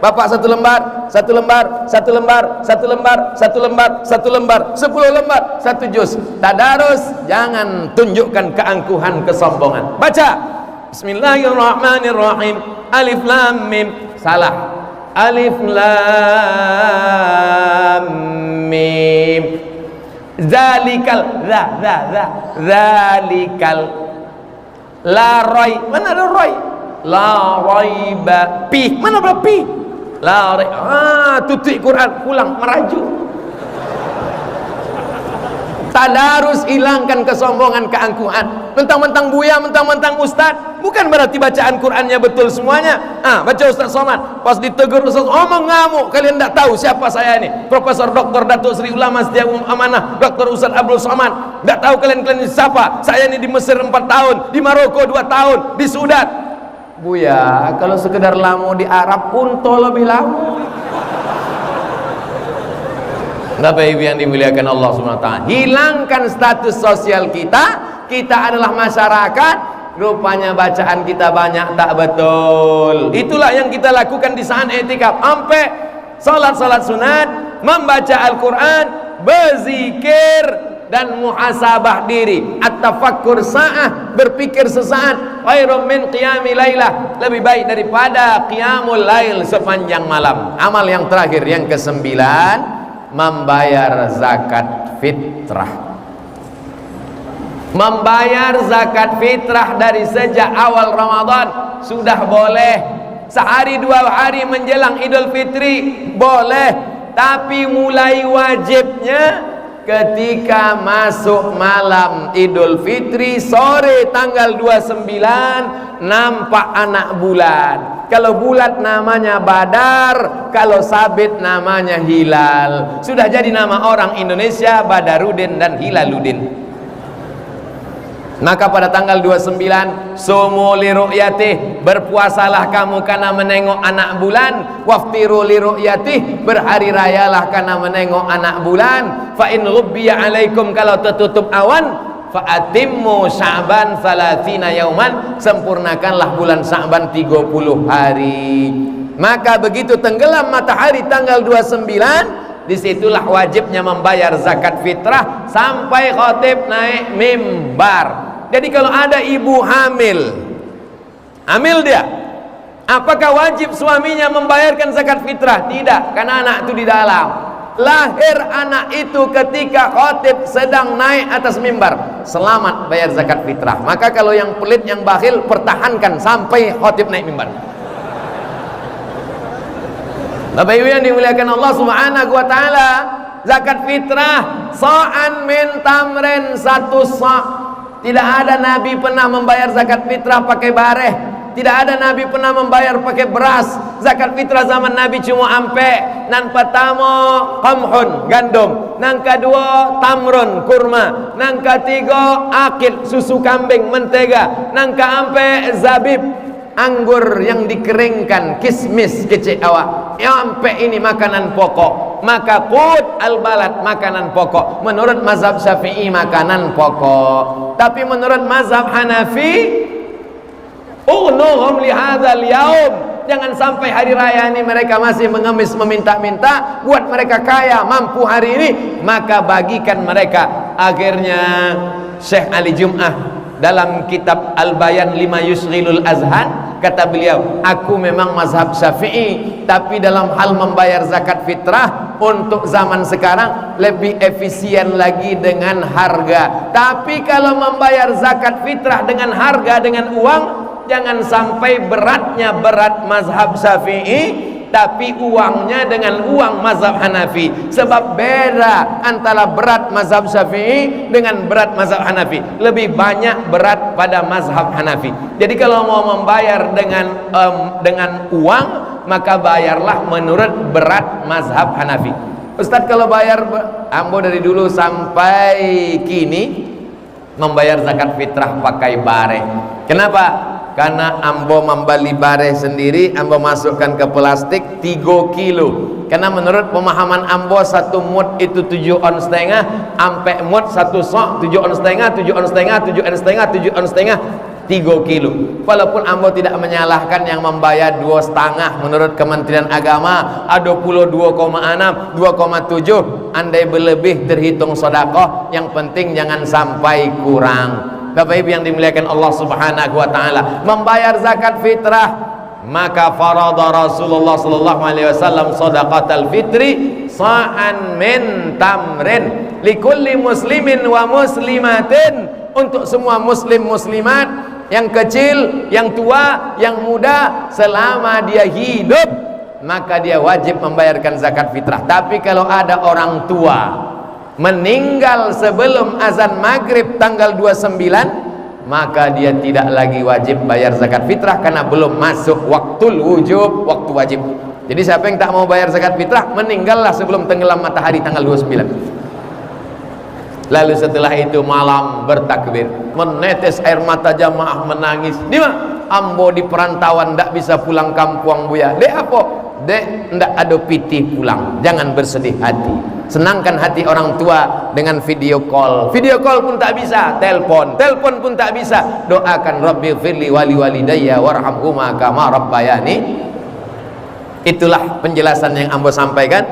bapak 1 lembar, 1 lembar, 1 lembar, 1 lembar, 1 lembar, 1 lembar, 10 lembar, 1 juz. Tadarus, jangan tunjukkan keangkuhan, kesombongan. Baca Bismillahirrahmanirrahim. Alif lam mim. Salah. Alif lam mim. Zalikal. Zalikal. La rai. Mana ada rai? La raiba. Pi. Mana ada pi? La rai. Tutup Quran. Pulang merajuk. Tadarus, hilangkan kesombongan, keangkuhan. Mentang-mentang buya, mentang-mentang ustad, bukan berarti bacaan Qur'annya betul semuanya. Baca Ustaz Somad, pas ditegur Ustaz, ngamuk. Kalian tidak tahu siapa saya ini, Profesor Dr. Datuk Sri Ulama Setia Amanah Dr. Ustaz Abdul Somad. Tidak tahu kalian ini siapa? Saya ini di Mesir 4 tahun, di Maroko 2 tahun, di Sudan. Buya, kalau sekedar lama di Arab pun lebih lama. Bapak Ibu yang dimuliakan Allah SWT, hilangkan status sosial kita. Kita adalah masyarakat, rupanya bacaan kita banyak tak betul. Itulah yang kita lakukan di saat i'tikaf. Sampai salat sunat, membaca Al-Quran, berzikir, dan muhasabah diri. At-tafakkur sa'ah, berpikir sesaat, khairum min qiyami lailah, lebih baik daripada qiyamul lail sepanjang malam. Amal yang terakhir, yang ke-9, membayar zakat fitrah. Membayar zakat fitrah dari sejak awal Ramadan sudah boleh. Sehari 2 hari menjelang Idul Fitri boleh, tapi mulai wajibnya ketika masuk malam Idul Fitri, sore tanggal 29 nampak anak bulan. Kalau bulat namanya Badar, kalau sabit namanya Hilal. Sudah jadi nama orang Indonesia Badarudin dan Hilaluddin. Maka pada tanggal 29, sumu li ru'yatih, berpuasalah kamu karena menengok anak bulan. Waftiru li ru'yatih, berhari rayalah karena menengok anak bulan. Fa in ghubbiya alaikum, kalau tertutup awan, fa'atimmu Sya'ban 30 yauman, sempurnakanlah bulan Sya'ban 30 hari. Maka begitu tenggelam matahari tanggal 29, disitulah wajibnya membayar zakat fitrah sampai khatib naik mimbar. Jadi kalau ada ibu hamil dia, apakah wajib suaminya membayarkan zakat fitrah? Tidak, karena anak itu di dalam. Lahir anak itu ketika khatib sedang naik atas mimbar, selamat bayar zakat fitrah. Maka kalau yang pelit, yang bakhil, pertahankan sampai khatib naik mimbar. Bapak Ibu yang dimuliakan Allah Subhanahu wa taala, zakat fitrah sa'an min tamrin, 1 sa'. Tidak ada nabi pernah membayar zakat fitrah pakai bareh. Tidak ada nabi pernah membayar pakai beras. Zakat fitrah zaman nabi cuma ampe. Nan pertama qamhun, gandum. Nan kedua tamrun, kurma. Nan ketiga akid, susu kambing, mentega. Nan keempat zabib, anggur yang dikeringkan, kismis kecil awak. Sampai ini makanan pokok. Maka qut al-balad, makanan pokok. Menurut mazhab Syafi'i makanan pokok. Tapi menurut mazhab Hanafi, ughnuhum li hadzal yaum, jangan sampai hari raya ini mereka masih mengemis meminta-minta. Buat mereka kaya, mampu hari ini, maka bagikan mereka. Akhirnya Syekh Ali Jum'ah dalam kitab Al-Bayan lima yusghilul azhan, kata beliau, aku memang mazhab Syafi'i, tapi dalam hal membayar zakat fitrah untuk zaman sekarang lebih efisien lagi dengan harga. Tapi kalau membayar zakat fitrah dengan harga, dengan uang, jangan sampai beratnya berat mazhab Syafi'i, tapi uangnya dengan uang mazhab Hanafi. Sebab beda antara berat mazhab Syafi'i dengan berat mazhab Hanafi. Lebih banyak berat pada mazhab Hanafi. Jadi kalau mau membayar dengan uang, maka bayarlah menurut berat mazhab Hanafi. Ustaz, kalau bayar, ambo dari dulu sampai kini membayar zakat fitrah pakai bareh. Kenapa? Karena ambo membeli bareh sendiri, ambo masukkan ke plastik 3 kilo. Karena menurut pemahaman ambo 1 mud itu 7 on setengah, ampe mud 1 sok 7 on setengah, 7 on setengah, 7 on setengah, 7 on setengah, 3 kilo. Walaupun ambo tidak menyalahkan yang membayar 2,5 menurut Kementerian Agama, ada pula 2,6, 2,7, andai berlebih terhitung sedekah, yang penting jangan sampai kurang. Bapak Ibu yang dimuliakan Allah Subhanahu wa taala, membayar zakat fitrah, maka farada Rasulullah sallallahu alaihi wasallam shadaqatal fitri sa'an min tamrin likulli muslimin wa muslimatin, untuk semua muslim muslimat, yang kecil, yang tua, yang muda, selama dia hidup maka dia wajib membayarkan zakat fitrah. Tapi kalau ada orang tua meninggal sebelum azan maghrib tanggal 29, maka dia tidak lagi wajib bayar zakat fitrah karena belum masuk waktul wujub, waktu wajib. Jadi siapa yang tak mau bayar zakat fitrah, meninggallah sebelum tenggelam matahari tanggal 29. Lalu setelah itu malam bertakbir, menetes air mata jamaah, menangis. Di mana? Ambo di perantauan, ndak bisa pulang kampung Buya. Dek apa? Dek, ndak ada piti pulang. Jangan bersedih hati. Senangkan hati orang tua dengan video call. Video call pun tak bisa, telepon pun tak bisa. Doakan Rabbi firli wali walidayya warhamhuma kama rabbayani. Itulah penjelasan yang ambo sampaikan.